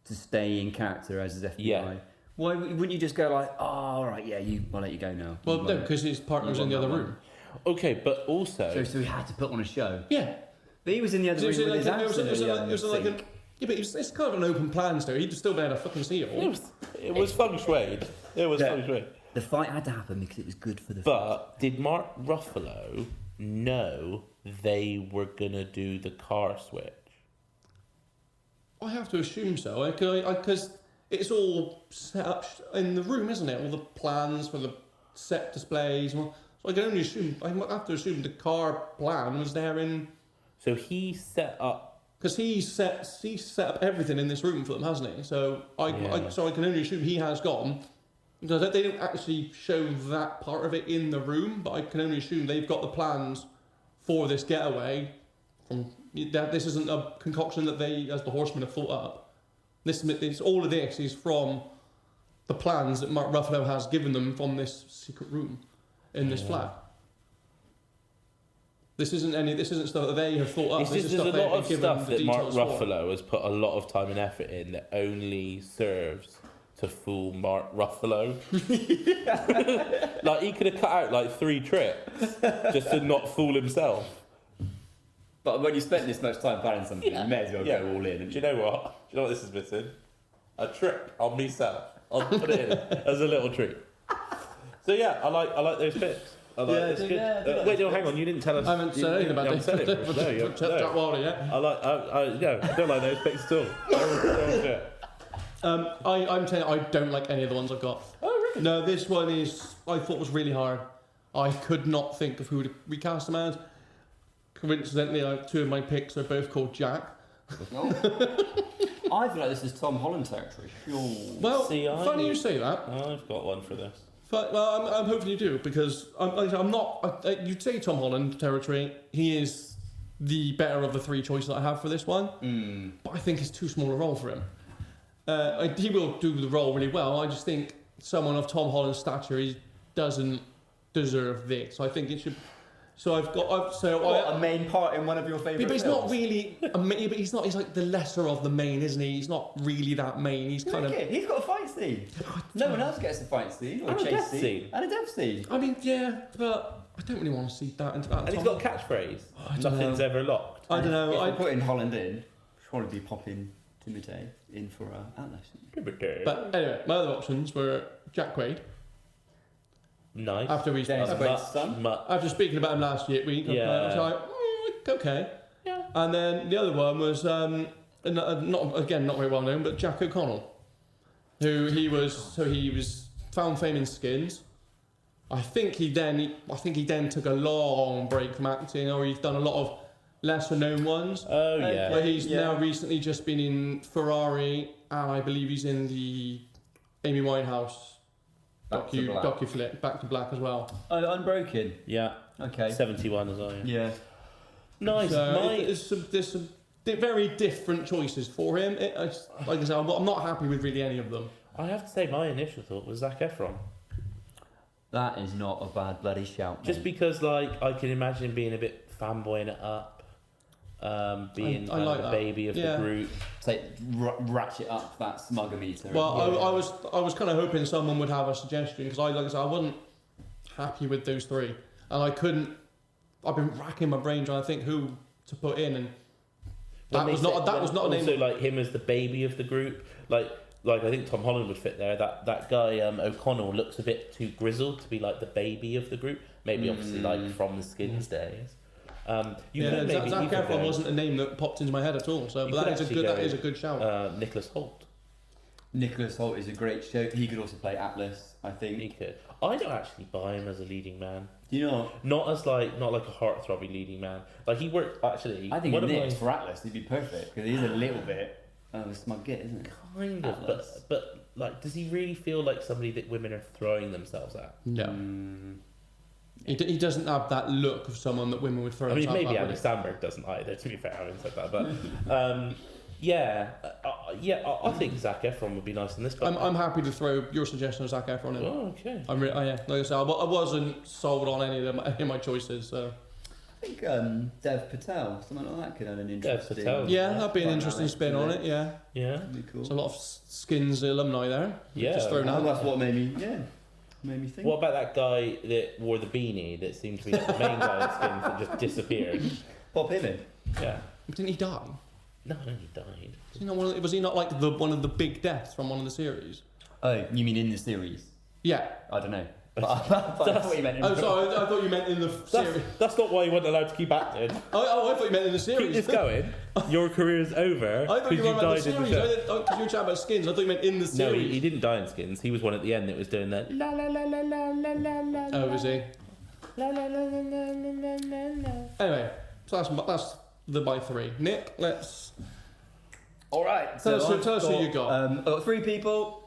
[SPEAKER 4] to stay in character as his FBI.
[SPEAKER 5] Yeah.
[SPEAKER 4] Why wouldn't you just go like, oh, all right, yeah, I'll let you go now.
[SPEAKER 3] Well, no, because his partner's in the other room.
[SPEAKER 5] Okay, but also...
[SPEAKER 4] So he had to put on a show.
[SPEAKER 3] Yeah.
[SPEAKER 4] But he was in the other room with his accent.
[SPEAKER 3] Yeah, but it's kind of an open plan still. He'd still be able to fucking see it all.
[SPEAKER 5] It was feng shui. It was feng shui.
[SPEAKER 4] The fight had to happen because it was good for the fight.
[SPEAKER 5] But did Mark Ruffalo know they were going to do the car switch?
[SPEAKER 3] I have to assume so, because it's all set up in the room, isn't it? All the plans for the set displays. So I can only assume. I have to assume the car plan was there in.
[SPEAKER 5] So he set up.
[SPEAKER 3] Because he set up everything in this room for them, hasn't he? So I can only assume he has gone. Because they don't actually show that part of it in the room, but I can only assume they've got the plans for this getaway. This isn't a concoction that they, as the Horsemen, have thought up. All of this is from the plans that Mark Ruffalo has given them from this secret room in this flat. This isn't stuff that they have thought up.
[SPEAKER 5] There's a lot of stuff that Mark Ruffalo has put a lot of time and effort in that only serves to fool Mark Ruffalo. Like, he could have cut out like 3 tricks just to not fool himself.
[SPEAKER 4] But when you spent this much time planning something, you may as well go all in.
[SPEAKER 5] Do you know what? Do you know what this is missing? A trick on myself. I'll put it in as a little treat. So yeah, I like those bits. It's good. Wait, no, hang on. You didn't tell us.
[SPEAKER 3] I haven't said anything about this. Jack Wilder yet.
[SPEAKER 5] I don't like those bits at all.
[SPEAKER 3] I'm telling you, I don't like any of the ones I've got.
[SPEAKER 5] Oh, really?
[SPEAKER 3] No, this one I thought was really hard. I could not think of who to recast him as. Coincidentally, 2 of my picks are both called Jack.
[SPEAKER 4] I feel like this is Tom Holland territory.
[SPEAKER 3] Well, funny you say that.
[SPEAKER 5] I've got one for this.
[SPEAKER 3] Well, I'm hoping you do, because I'm not. You'd say Tom Holland territory. He is the better of the 3 choices that I have for this one. But I think it's too small a role for him. He will do the role really well. I just think someone of Tom Holland's stature, he doesn't deserve this. I think it should. So a
[SPEAKER 4] main part in one of your favourite
[SPEAKER 3] films.
[SPEAKER 4] films?
[SPEAKER 3] Not really a main, but he's not. He's like the lesser of the main, isn't he? He's not really that main. He's kind of.
[SPEAKER 4] He's got a fight scene. No one else gets a fight scene or a chase scene and a death scene.
[SPEAKER 3] I mean, yeah, but I don't really want to see that.
[SPEAKER 5] And he's got a catchphrase. Nothing's ever locked.
[SPEAKER 3] I don't know.
[SPEAKER 4] I put in Holland in. Probably be popping Timotei in for Atlas.
[SPEAKER 3] But anyway, my other options were Jack Quaid.
[SPEAKER 5] Nice.
[SPEAKER 3] After speaking about him last week, I was like, okay.
[SPEAKER 5] Yeah.
[SPEAKER 3] And then the other one was not very well known, but Jack O'Connell, he was found fame in Skins. I think he then took a long break from acting, or he's done a lot of lesser known ones.
[SPEAKER 5] Oh yeah.
[SPEAKER 3] Where he's now recently just been in Ferrari, and I believe he's in the Amy Winehouse docu-flick, Back to Black as well.
[SPEAKER 4] Unbroken.
[SPEAKER 5] Yeah.
[SPEAKER 4] Okay.
[SPEAKER 5] 71 as well.
[SPEAKER 4] Yeah.
[SPEAKER 5] Nice.
[SPEAKER 3] So there's some very different choices for him. Like I said, I'm not happy with really any of them.
[SPEAKER 5] I have to say, my initial thought was Zac Efron.
[SPEAKER 4] That is not a bad bloody shout, mate.
[SPEAKER 5] Just because, like, I can imagine him being a bit fanboying it up, being the baby of the group.
[SPEAKER 4] Ratchet up that smugger-meter.
[SPEAKER 3] Well, I was kind of hoping someone would have a suggestion, because I wasn't happy with those 3, and I couldn't. I've been racking my brain trying to think who to put in, and that was not a name.
[SPEAKER 5] Also, like him as the baby of the group, like I think Tom Holland would fit there. That guy O'Connell looks a bit too grizzled to be like the baby of the group. Maybe obviously like from the Skins days.
[SPEAKER 3] Zac Efron wasn't a name that popped into my head at all. So that is a good shout.
[SPEAKER 5] Nicholas Hoult.
[SPEAKER 4] Nicholas Hoult is a great show. He could also play Atlas, I think.
[SPEAKER 5] He could. I don't actually buy him as a leading man.
[SPEAKER 4] Do you know?
[SPEAKER 5] Not like a heartthrobbing leading man. Like he worked actually.
[SPEAKER 4] I think for Atlas, he'd be perfect because he's a little bit of a smug git, isn't it?
[SPEAKER 5] Kind of, but like, does he really feel like somebody that women are throwing themselves at?
[SPEAKER 3] No. He doesn't have that look of someone that women would throw.
[SPEAKER 5] I mean, maybe Andy Samberg doesn't either. To be fair, having said that, but I think Zac Efron would be nice in this.
[SPEAKER 3] I'm happy to throw your suggestion of Zac Efron in.
[SPEAKER 5] Oh, okay.
[SPEAKER 3] Like I said, I wasn't sold on any of my choices. So
[SPEAKER 4] think Dev Patel, something like that, could have an interesting.
[SPEAKER 5] Patel.
[SPEAKER 3] Yeah, that'd be an
[SPEAKER 4] dynamic
[SPEAKER 3] interesting spin
[SPEAKER 4] to
[SPEAKER 3] on
[SPEAKER 4] it.
[SPEAKER 3] it. Yeah,
[SPEAKER 5] Yeah.
[SPEAKER 4] That'd be cool.
[SPEAKER 3] there's a lot of Skins alumni there.
[SPEAKER 5] Yeah.
[SPEAKER 3] just thrown
[SPEAKER 4] Oh,
[SPEAKER 3] out.
[SPEAKER 4] that's what made me think.
[SPEAKER 5] What about that guy that wore the beanie that seemed to be like the main guy in Skins that just disappeared?
[SPEAKER 4] Pop him in.
[SPEAKER 5] Yeah.
[SPEAKER 3] Didn't he die?
[SPEAKER 5] No, he died.
[SPEAKER 3] Was he not like one of the big deaths from one of the series?
[SPEAKER 4] Oh, you mean in the series?
[SPEAKER 3] Yeah.
[SPEAKER 4] I don't know. But I thought you meant in
[SPEAKER 3] Oh, sorry. I thought you meant in the series.
[SPEAKER 5] That's not why you weren't allowed to keep acting.
[SPEAKER 3] Oh, I thought you meant in the series.
[SPEAKER 5] Keep this going. Your career's over
[SPEAKER 3] I thought
[SPEAKER 5] because
[SPEAKER 3] you were
[SPEAKER 5] you
[SPEAKER 3] about the
[SPEAKER 5] died in the
[SPEAKER 3] series.
[SPEAKER 5] show.
[SPEAKER 3] Because you were chatting about Skins. I thought you meant in the
[SPEAKER 5] No,
[SPEAKER 3] series.
[SPEAKER 5] he didn't die in Skins. He was one at the end that was doing that. La la la la la la la la.
[SPEAKER 3] Oh, was he?
[SPEAKER 5] La la la la la la la la.
[SPEAKER 3] Anyway, so that's the by three. Nick, let's
[SPEAKER 4] All right.
[SPEAKER 3] tell us who you got.
[SPEAKER 4] I've got 3 people.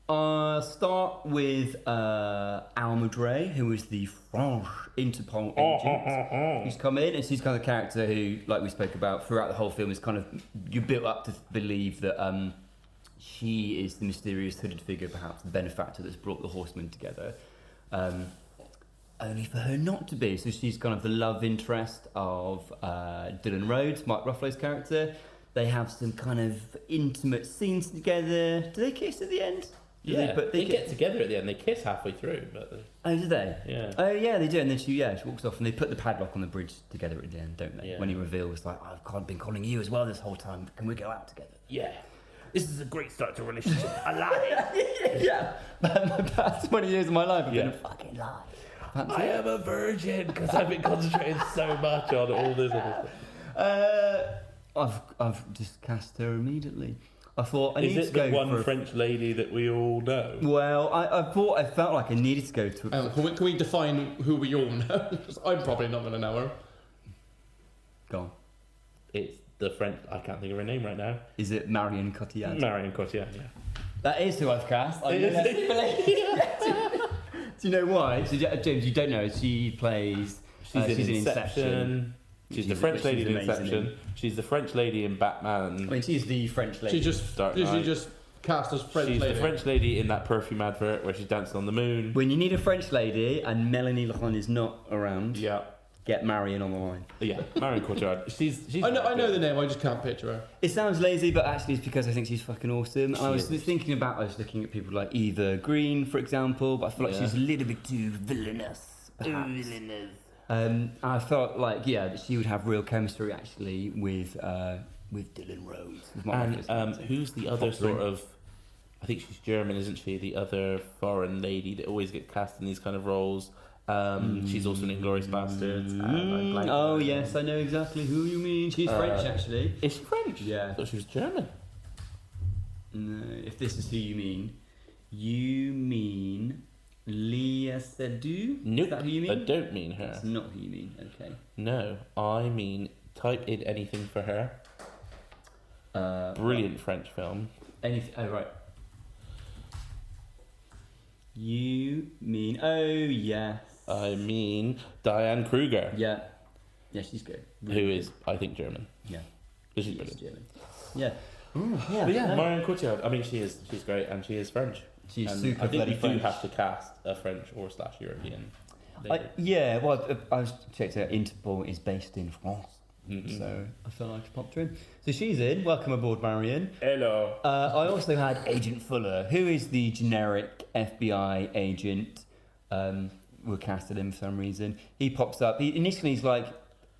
[SPEAKER 4] Start with Almadre, who is the French Interpol agent. Who's come in, and she's kind of the character who, like we spoke about throughout the whole film, is kind of you're built up to believe that she is the mysterious hooded figure, perhaps the benefactor that's brought the horsemen together. Only for her not to be. So she's kind of the love interest of Dylan Rhodes, Mark Ruffalo's character. They have some kind of intimate scenes together. Do they kiss at the end?
[SPEAKER 5] Yeah, they get together at the end. They kiss halfway through, but
[SPEAKER 4] Oh, do they?
[SPEAKER 5] yeah.
[SPEAKER 4] Oh, yeah, they do. And then she walks off, and they put the padlock on the bridge together at the end, don't they?
[SPEAKER 5] Yeah.
[SPEAKER 4] When he reveals, like, I've been calling you as well this whole time. Can we go out together?
[SPEAKER 5] Yeah. This is a great start to a relationship. I lied.
[SPEAKER 4] Yeah. But my past 20 years of my life have been a
[SPEAKER 5] Yeah.
[SPEAKER 4] fucking lie.
[SPEAKER 5] I am a virgin because I've been concentrating so much on all this other stuff.
[SPEAKER 4] I've just cast her immediately. I thought I
[SPEAKER 5] Is
[SPEAKER 4] need
[SPEAKER 5] it
[SPEAKER 4] to go
[SPEAKER 5] the one
[SPEAKER 4] for
[SPEAKER 5] French lady that we all know?
[SPEAKER 4] Well, I felt like I needed to go to.
[SPEAKER 3] Can we define who we all know? 'Cause I'm probably not going to know her.
[SPEAKER 4] Go on.
[SPEAKER 5] It's the French. I can't think of her name right now.
[SPEAKER 4] Is it Marion Cotillard?
[SPEAKER 5] Marion Cotillard. Yeah.
[SPEAKER 4] That is who I've cast.
[SPEAKER 5] It is.
[SPEAKER 4] Do you know why? So, James, you don't know. She plays.
[SPEAKER 5] She's in Inception. She's the French lady in
[SPEAKER 4] amazing.
[SPEAKER 5] Inception. She's the French lady in Batman.
[SPEAKER 4] I mean, she's the French lady.
[SPEAKER 3] She just
[SPEAKER 5] Dark
[SPEAKER 3] she
[SPEAKER 5] Knight.
[SPEAKER 3] just cast as French
[SPEAKER 5] She's
[SPEAKER 3] lady.
[SPEAKER 5] the French lady in that perfume advert where she's dancing on the moon.
[SPEAKER 4] When you need a French lady and Melanie Laurent is not around,
[SPEAKER 5] Yeah.
[SPEAKER 4] get Marion on the line.
[SPEAKER 5] Yeah. Marion Cotillard. She's
[SPEAKER 3] I know
[SPEAKER 5] very
[SPEAKER 3] the
[SPEAKER 5] good.
[SPEAKER 3] name. I just can't picture her.
[SPEAKER 4] It sounds lazy, but actually it's because I think she's fucking awesome. And I was
[SPEAKER 5] is.
[SPEAKER 4] thinking about, I was looking at people like Eva Green, for example, but I feel like
[SPEAKER 5] Yeah.
[SPEAKER 4] she's a little bit too villainous, perhaps. I felt like, that she would have real chemistry actually with Dylan Rhodes. With Mark Ruffalo's
[SPEAKER 5] And
[SPEAKER 4] character.
[SPEAKER 5] who's the other
[SPEAKER 4] Top three.
[SPEAKER 5] sort of? I think she's German, isn't she? The other foreign lady that always gets cast in these kind of roles. She's also in Inglourious Basterds. and I'm blanking
[SPEAKER 4] Oh
[SPEAKER 5] on her
[SPEAKER 4] yes,
[SPEAKER 5] name.
[SPEAKER 4] I know exactly who you mean. She's French actually.
[SPEAKER 5] Is she French?
[SPEAKER 4] Yeah.
[SPEAKER 5] I thought she was German.
[SPEAKER 4] No, if this is who you mean Léa Seydoux?
[SPEAKER 5] Nope.
[SPEAKER 4] Is that who you mean?
[SPEAKER 5] I don't mean her.
[SPEAKER 4] That's not who you mean. Okay.
[SPEAKER 5] No, I mean type in anything for her. Brilliant French film.
[SPEAKER 4] Anything? Oh right. You mean? Oh yes.
[SPEAKER 5] I mean Diane Kruger,
[SPEAKER 4] Yeah. Yeah, she's good.
[SPEAKER 5] who is I think German.
[SPEAKER 4] Yeah.
[SPEAKER 5] But she's
[SPEAKER 4] She is
[SPEAKER 5] brilliant.
[SPEAKER 4] German. Yeah. Yeah.
[SPEAKER 5] But yeah, Marion Cotillard. I mean, she's great and she is French.
[SPEAKER 4] She's
[SPEAKER 5] And
[SPEAKER 4] super
[SPEAKER 5] I think
[SPEAKER 4] bloody
[SPEAKER 5] you do
[SPEAKER 4] French.
[SPEAKER 5] have to cast a French or / European. lady.
[SPEAKER 4] Yeah, well, I was checked out. Interpol is based in France,
[SPEAKER 5] Mhm.
[SPEAKER 4] so I felt like I popped her in. So she's in. Welcome aboard, Marion.
[SPEAKER 5] Hello.
[SPEAKER 4] I also had Agent Fuller, who is the generic FBI agent. We casted him for some reason. He pops up. Initially, he's like,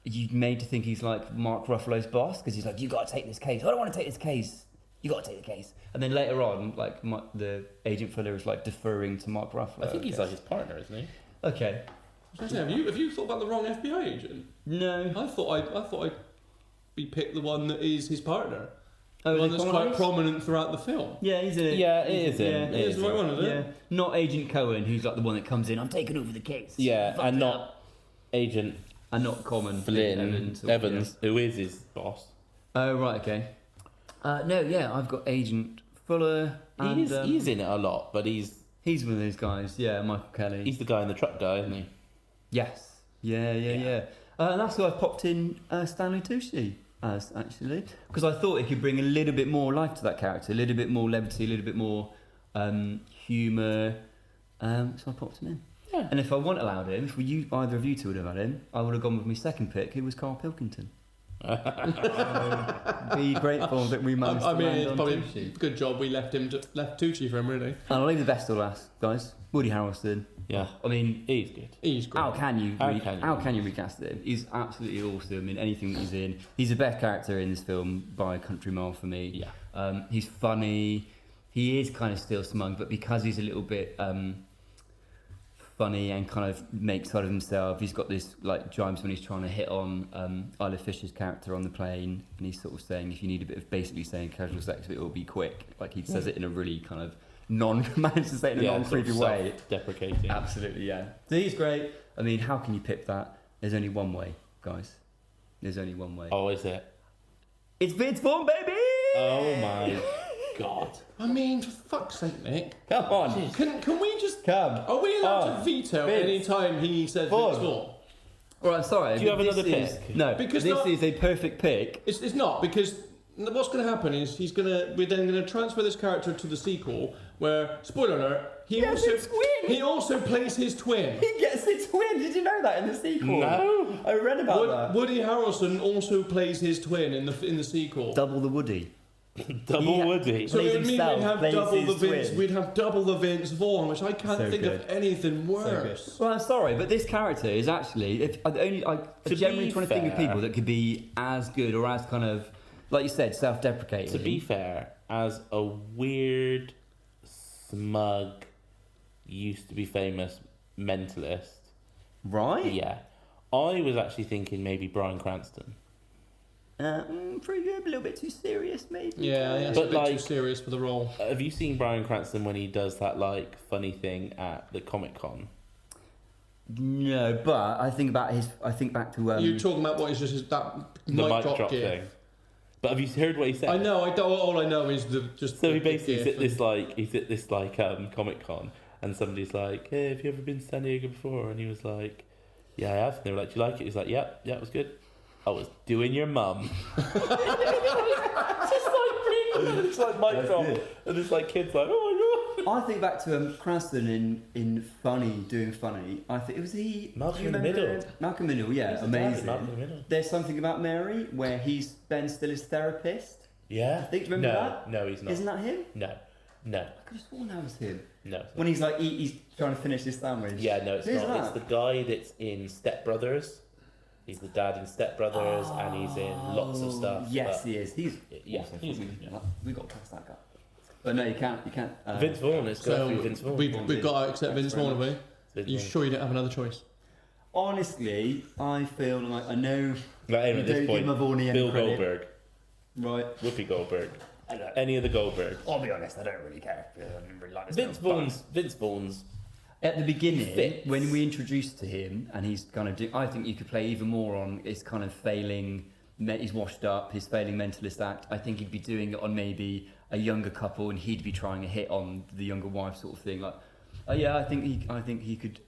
[SPEAKER 4] you made to think he's like Mark Ruffalo's boss because he's like, you got to take this case. I don't want to take this case. You got to take the case. And then later on, like the Agent Fuller is like deferring to Mark Ruffalo.
[SPEAKER 5] I think he's like his partner, isn't he?
[SPEAKER 4] Okay.
[SPEAKER 3] Have you thought about the wrong FBI agent?
[SPEAKER 4] No.
[SPEAKER 3] I thought I'd be picked the one that is his partner.
[SPEAKER 4] Oh,
[SPEAKER 3] The one
[SPEAKER 4] the
[SPEAKER 3] that's
[SPEAKER 4] Common
[SPEAKER 3] quite
[SPEAKER 4] Eyes?
[SPEAKER 3] prominent throughout the film.
[SPEAKER 4] Yeah, he's a.
[SPEAKER 5] Yeah, it is him.
[SPEAKER 4] Yeah,
[SPEAKER 5] It
[SPEAKER 3] It is
[SPEAKER 5] is
[SPEAKER 3] the right
[SPEAKER 5] him.
[SPEAKER 3] one, is it?
[SPEAKER 4] yeah. Not Agent Cohen, who's like the one that comes in. I'm taking over the case.
[SPEAKER 5] Yeah,
[SPEAKER 4] Fuck
[SPEAKER 5] and
[SPEAKER 4] it
[SPEAKER 5] not
[SPEAKER 4] up.
[SPEAKER 5] Agent
[SPEAKER 4] And not Common.
[SPEAKER 5] Flynn
[SPEAKER 4] Evans.
[SPEAKER 5] who is his boss.
[SPEAKER 4] Oh right, okay. No, yeah, I've got Agent Fuller. And,
[SPEAKER 5] He's in it a lot, but he's
[SPEAKER 4] He's one of those guys. Yeah, Michael Kelly.
[SPEAKER 5] the guy in the truck guy, isn't he?
[SPEAKER 4] Yes. Yeah. And that's who I popped in Stanley Tucci as, actually. Because I thought it could bring a little bit more life to that character, a little bit more levity, a little bit more humour. So I popped him in.
[SPEAKER 5] Yeah.
[SPEAKER 4] And if I wouldn't allowed him, if either of you two would have had him, I would have gone with my second pick, who was Carl Pilkington. Be grateful that we managed
[SPEAKER 3] I
[SPEAKER 4] to
[SPEAKER 3] mean,
[SPEAKER 4] land
[SPEAKER 3] it's
[SPEAKER 4] on
[SPEAKER 3] probably
[SPEAKER 4] Touchy.
[SPEAKER 3] a good job we left Tucci for him, really.
[SPEAKER 4] And I'll leave the best till last, guys. Woody Harrelson.
[SPEAKER 5] Yeah.
[SPEAKER 4] I mean,
[SPEAKER 5] He's good.
[SPEAKER 3] He's great.
[SPEAKER 4] how can you recast him? He's absolutely awesome in anything that he's in. He's the best character in this film by a country mile for me.
[SPEAKER 5] Yeah.
[SPEAKER 4] He's funny. He is kind of still smug, but because he's a little bit funny and kind of makes fun of himself, he's got this like jibes when he's trying to hit on Isla Fisher's character on the plane, and he's sort of saying if you need a bit of basically saying casual sex, but it will be quick. Like he says it in a really kind of managed to say it in a non-creepy way.
[SPEAKER 5] Deprecating.
[SPEAKER 4] Absolutely, yeah. So he's great. I mean, how can you pick that? There's only one way, guys. There's only one way.
[SPEAKER 5] Oh, is it?
[SPEAKER 4] It's Vince Vaughn, baby!
[SPEAKER 5] Oh my god.
[SPEAKER 3] I mean, for fuck's sake, Nick.
[SPEAKER 4] Come on.
[SPEAKER 3] Can we just...
[SPEAKER 4] Come.
[SPEAKER 3] Are we allowed
[SPEAKER 4] on.
[SPEAKER 3] to veto
[SPEAKER 4] Vince.
[SPEAKER 3] any time he says
[SPEAKER 4] Vaughn.
[SPEAKER 3] Vince Vaughn?
[SPEAKER 4] All right, sorry.
[SPEAKER 5] Do you have
[SPEAKER 4] but
[SPEAKER 5] another
[SPEAKER 4] this
[SPEAKER 5] pick?
[SPEAKER 4] is- No,
[SPEAKER 3] Because
[SPEAKER 4] this
[SPEAKER 3] not-
[SPEAKER 4] is a perfect pick.
[SPEAKER 3] It's not, because what's going to happen is we're then going to transfer this character to the sequel, where, spoiler alert, he also plays his twin.
[SPEAKER 4] He gets a twin. Did you know that in the sequel?
[SPEAKER 5] No.
[SPEAKER 4] I read about that.
[SPEAKER 3] Woody Harrelson also plays his twin in the sequel.
[SPEAKER 4] Double the Woody.
[SPEAKER 5] Double Woody.
[SPEAKER 3] So
[SPEAKER 4] plays
[SPEAKER 3] it would mean
[SPEAKER 4] himself,
[SPEAKER 3] we'd have
[SPEAKER 4] plays
[SPEAKER 3] double
[SPEAKER 4] his
[SPEAKER 3] the Vince.
[SPEAKER 4] twin.
[SPEAKER 3] We'd have double the Vince Vaughn, which I can't
[SPEAKER 4] So
[SPEAKER 3] think
[SPEAKER 4] good.
[SPEAKER 3] of anything worse.
[SPEAKER 4] Well, I'm sorry, but this character is actually... I'm
[SPEAKER 5] To
[SPEAKER 4] generally
[SPEAKER 5] be
[SPEAKER 4] trying to think of
[SPEAKER 5] fair-
[SPEAKER 4] people that could be as good or as kind of, like you said, self-deprecating.
[SPEAKER 5] To be fair, as a weird, smug, used to be famous mentalist,
[SPEAKER 4] Right?
[SPEAKER 5] yeah, I was actually thinking maybe Bryan Cranston.
[SPEAKER 4] Pretty good, a little bit too serious, maybe.
[SPEAKER 3] Yeah, that's
[SPEAKER 5] But
[SPEAKER 3] a bit too
[SPEAKER 5] like-
[SPEAKER 3] serious for the role.
[SPEAKER 5] Have you seen Bryan Cranston when he does that like funny thing at the Comic-Con?
[SPEAKER 4] No, but I think back to
[SPEAKER 3] You're talking about what is just that
[SPEAKER 5] The
[SPEAKER 3] mic drop
[SPEAKER 5] gif.
[SPEAKER 3] gif.
[SPEAKER 5] But have you heard what he said?
[SPEAKER 3] I know. All I know is just.
[SPEAKER 5] So he
[SPEAKER 3] the
[SPEAKER 5] basically
[SPEAKER 3] gif
[SPEAKER 5] he's at this Comic Con, and somebody's like, "Hey, have you ever been to San Diego before?" And he was like, "Yeah, I have." And they were like, "Do you like it?" He's like, "Yeah, it was good. I was doing your mum." It's like mic drop, and it's like kids like, "Oh my god."
[SPEAKER 4] I think back to Cranston in Funny, doing Funny. I think it was he.
[SPEAKER 5] Malcolm
[SPEAKER 4] do you
[SPEAKER 5] in the
[SPEAKER 4] remember
[SPEAKER 5] Middle.
[SPEAKER 4] Malcolm in the Middle, yeah,
[SPEAKER 5] He's the dad in
[SPEAKER 4] amazing.
[SPEAKER 5] Malcolm in the Middle.
[SPEAKER 4] There's something about Mary where he's Ben Stiller's therapist.
[SPEAKER 5] Yeah.
[SPEAKER 4] I think, remember
[SPEAKER 5] no,
[SPEAKER 4] that?
[SPEAKER 5] No, he's not.
[SPEAKER 4] Isn't that him?
[SPEAKER 5] No.
[SPEAKER 4] I could have sworn that was him.
[SPEAKER 5] No.
[SPEAKER 4] When he's like, he's trying to finish his sandwich.
[SPEAKER 5] Yeah, no, it's
[SPEAKER 4] Who's
[SPEAKER 5] not.
[SPEAKER 4] that?
[SPEAKER 5] It's the guy that's in Step Brothers. He's the dad in Step Brothers, and he's in lots of stuff.
[SPEAKER 4] Yes,
[SPEAKER 5] but
[SPEAKER 4] he is. He's
[SPEAKER 5] Yeah,
[SPEAKER 4] awesome.
[SPEAKER 5] he's good, yeah.
[SPEAKER 4] We got to cast that guy. But no, you can't.
[SPEAKER 5] Vince Vaughn is
[SPEAKER 3] So
[SPEAKER 5] going Vince Vaughn.
[SPEAKER 3] we've got to accept Vince Vaughn, have we?
[SPEAKER 5] Vince
[SPEAKER 3] You
[SPEAKER 5] Vaughn.
[SPEAKER 3] sure you don't have another choice?
[SPEAKER 4] Honestly, I feel like I know.
[SPEAKER 5] Like, anyway,
[SPEAKER 4] you
[SPEAKER 5] at this
[SPEAKER 4] don't
[SPEAKER 5] point,
[SPEAKER 4] give Mavoni any
[SPEAKER 5] Bill
[SPEAKER 4] credit.
[SPEAKER 5] Goldberg,
[SPEAKER 4] Right.
[SPEAKER 5] Whoopi Goldberg,
[SPEAKER 4] I don't.
[SPEAKER 5] any of the Goldbergs.
[SPEAKER 4] I'll be honest. I don't really care. I don't really like this
[SPEAKER 5] Vince
[SPEAKER 4] film,
[SPEAKER 5] Vaughn's.
[SPEAKER 4] but at the beginning,
[SPEAKER 5] fits.
[SPEAKER 4] when we introduced to him, and he's kind of. I think you could play even more on his kind of failing. He's washed up. His failing mentalist act. I think he'd be doing it on maybe a younger couple, and he'd be trying a hit on the younger wife, sort of thing. Like, yeah, I think he could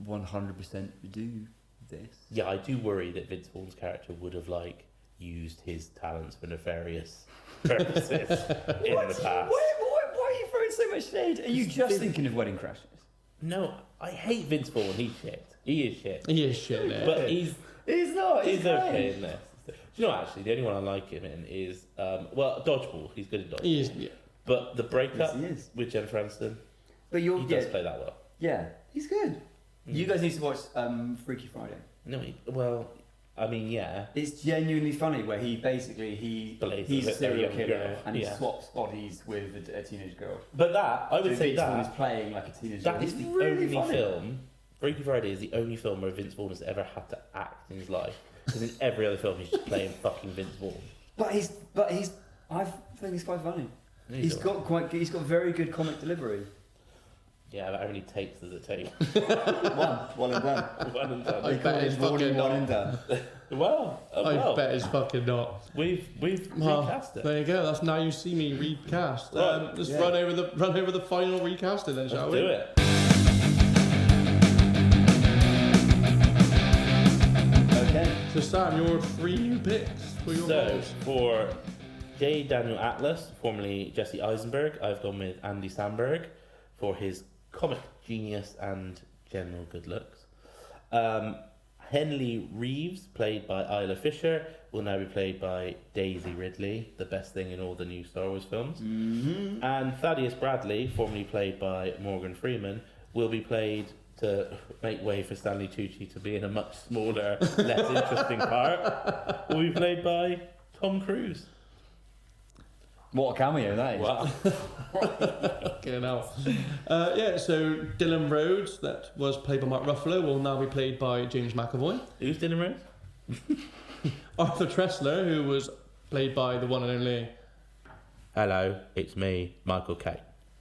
[SPEAKER 4] 100% do this.
[SPEAKER 5] Yeah, I do worry that Vince Vaughn's character would have like used his talents for nefarious purposes in the past.
[SPEAKER 4] Why are you throwing so much shade? Are you just thinking of Wedding Crashers?
[SPEAKER 5] No, I hate Vince Vaughn. He's shit. He is shit.
[SPEAKER 3] He is shit there.
[SPEAKER 5] But he's
[SPEAKER 4] He's not.
[SPEAKER 5] He's okay in this. Do you know, actually, the only one I like him in is, Dodgeball. He's good at Dodgeball.
[SPEAKER 3] he is. Yeah.
[SPEAKER 5] But the breakup
[SPEAKER 4] Yes, he is.
[SPEAKER 5] with Jennifer Aniston,
[SPEAKER 4] But you're
[SPEAKER 5] he does play that well.
[SPEAKER 4] yeah, he's good. You guys need to watch Freaky Friday.
[SPEAKER 5] No, yeah.
[SPEAKER 4] It's genuinely funny where he's a serial
[SPEAKER 5] young
[SPEAKER 4] killer
[SPEAKER 5] girl,
[SPEAKER 4] and he
[SPEAKER 5] yeah.
[SPEAKER 4] swaps bodies with a teenage girl.
[SPEAKER 5] But I would
[SPEAKER 4] So
[SPEAKER 5] say
[SPEAKER 4] Vince Vaughn is
[SPEAKER 5] that
[SPEAKER 4] playing like a teenage
[SPEAKER 5] that
[SPEAKER 4] girl.
[SPEAKER 5] is
[SPEAKER 4] He's
[SPEAKER 5] the
[SPEAKER 4] really
[SPEAKER 5] only
[SPEAKER 4] funny.
[SPEAKER 5] film. Freaky Friday is the only film where Vince Vaughn has ever had to act in his life. Because in every other film, he's just playing fucking Vince Vaughn.
[SPEAKER 4] But I think he's quite funny.
[SPEAKER 5] He's
[SPEAKER 4] He's got very good comic delivery.
[SPEAKER 5] Yeah, but how many takes does it take?
[SPEAKER 4] One and done.
[SPEAKER 5] One and done.
[SPEAKER 3] I bet it's fucking
[SPEAKER 4] one
[SPEAKER 3] not.
[SPEAKER 4] and done.
[SPEAKER 3] I bet it's fucking not.
[SPEAKER 5] We've
[SPEAKER 3] Well,
[SPEAKER 5] recast it.
[SPEAKER 3] there you go. That's now you see me recast.
[SPEAKER 5] Right,
[SPEAKER 3] Let's
[SPEAKER 4] yeah.
[SPEAKER 3] run over the final recasting then, shall
[SPEAKER 5] Let's
[SPEAKER 3] we?
[SPEAKER 5] do it.
[SPEAKER 4] Okay.
[SPEAKER 3] So Sam, your 3 new picks for your
[SPEAKER 5] So,
[SPEAKER 3] roles.
[SPEAKER 5] for J. Daniel Atlas, formerly Jesse Eisenberg, I've gone with Andy Samberg for his comic genius and general good looks. Henley Reeves, played by Isla Fisher, will now be played by Daisy Ridley, the best thing in all the new Star Wars films.
[SPEAKER 4] Mm-hmm.
[SPEAKER 5] And Thaddeus Bradley, formerly played by Morgan Freeman, will be played to make way for Stanley Tucci to be in a much smaller, less interesting part. Will be played by Tom Cruise.
[SPEAKER 4] What a cameo that is.
[SPEAKER 5] Wow.
[SPEAKER 3] Fucking hell. Yeah, so Dylan Rhodes, that was played by Mark Ruffalo, will now be played by James McAvoy.
[SPEAKER 5] Who's Dylan Rhodes?
[SPEAKER 3] Arthur Tressler, who was played by the one and only...
[SPEAKER 5] Hello, it's me, Michael Caine.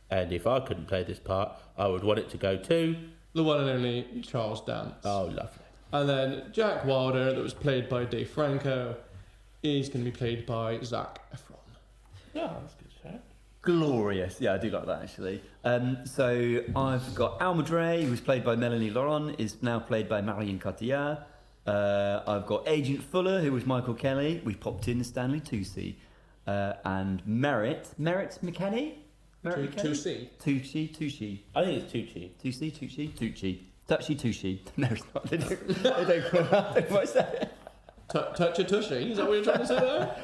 [SPEAKER 5] And if I couldn't play this part, I would want it to go to...
[SPEAKER 3] the one and only Charles Dance.
[SPEAKER 5] Oh, lovely.
[SPEAKER 3] And then Jack Wilder, that was played by Dave Franco, is going to be played by Zac Efron.
[SPEAKER 5] Yeah, that's a good shout.
[SPEAKER 4] Glorious. Yeah, I do like that actually. So I've got Almadre, who was played by Melanie Laurent, is now played by Marion Cotillard. I've got Agent Fuller, who was Michael Kelly. We've popped in Stanley Tucci. And Merritt McKenney?
[SPEAKER 3] Touchy.
[SPEAKER 4] Touchy.
[SPEAKER 5] I think it's Tucci.
[SPEAKER 4] Touchy. Touchy. No, it's not. They don't call that. What's that?
[SPEAKER 3] Touchy Tushy? Is that what you're trying to say there?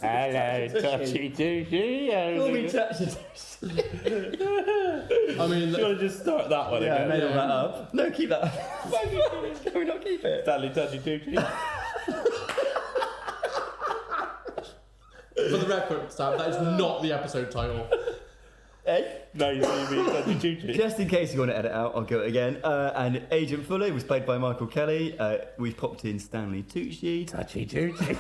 [SPEAKER 5] Hello, Touchy Tucci.
[SPEAKER 4] Call me Touchy.
[SPEAKER 3] I mean...
[SPEAKER 5] Do you want to just start that one
[SPEAKER 4] Yeah,
[SPEAKER 5] again?
[SPEAKER 4] nail that up. No, keep that up. Can we not keep it?
[SPEAKER 5] Stanley Touchy Tucci.
[SPEAKER 3] For the record, Sam, that is not the episode title.
[SPEAKER 4] Eh?
[SPEAKER 5] No, you mean Touchy Tucci.
[SPEAKER 4] Just in case you want to edit out, I'll go it again. And Agent Fuller was played by Michael Kelly. We've popped in Stanley Tucci.
[SPEAKER 5] Touchy Tucci.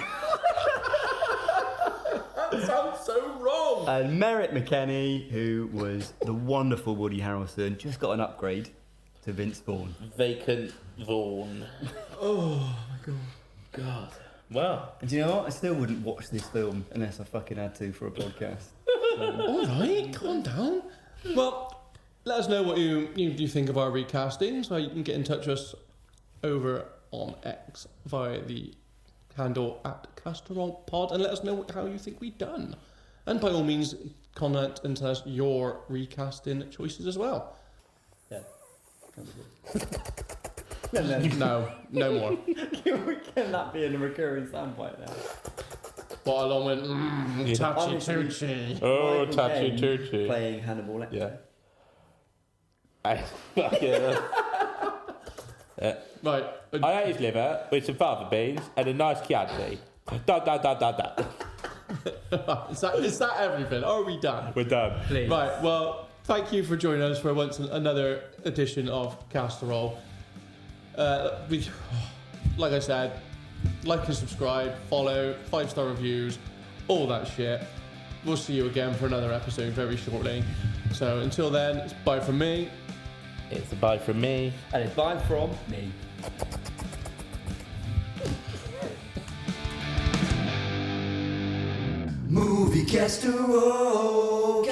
[SPEAKER 3] That sounds so wrong.
[SPEAKER 4] And Merritt McKenney, who was the wonderful Woody Harrelson, just got an upgrade to Vince Vaughn.
[SPEAKER 5] Vacant Vaughn.
[SPEAKER 3] Oh my god.
[SPEAKER 5] God. Well,
[SPEAKER 4] And do you know what? I still wouldn't watch this film unless I fucking had to for a podcast.
[SPEAKER 3] Alright, calm down. Well, let us know what you think of our recasting, so you can get in touch with us over on X via the handle @CasterrollPod and let us know how you think we've done. And by all means, comment and tell us your recasting choices as well.
[SPEAKER 4] Yeah.
[SPEAKER 3] No more.
[SPEAKER 4] Can that be in a recurring soundbite now?
[SPEAKER 3] What along with Touchy Touchy.
[SPEAKER 5] oh,
[SPEAKER 4] Michael
[SPEAKER 5] Touchy
[SPEAKER 4] Caine
[SPEAKER 5] Tucci.
[SPEAKER 4] Playing Hannibal Lecter.
[SPEAKER 5] Yeah.
[SPEAKER 3] Right.
[SPEAKER 5] I ate his liver with some fava beans and a nice Chianti. Da.
[SPEAKER 3] Is that everything? Are we done?
[SPEAKER 5] We're done.
[SPEAKER 4] Please.
[SPEAKER 3] Right, well, thank you for joining us for once another edition of Casserole. Like I said, like and subscribe, follow, 5-star reviews, all that shit. We'll see you again for another episode very shortly. So until then, it's bye from me.
[SPEAKER 5] It's a bye from me.
[SPEAKER 4] And it's bye from me.
[SPEAKER 2] Movie casserole.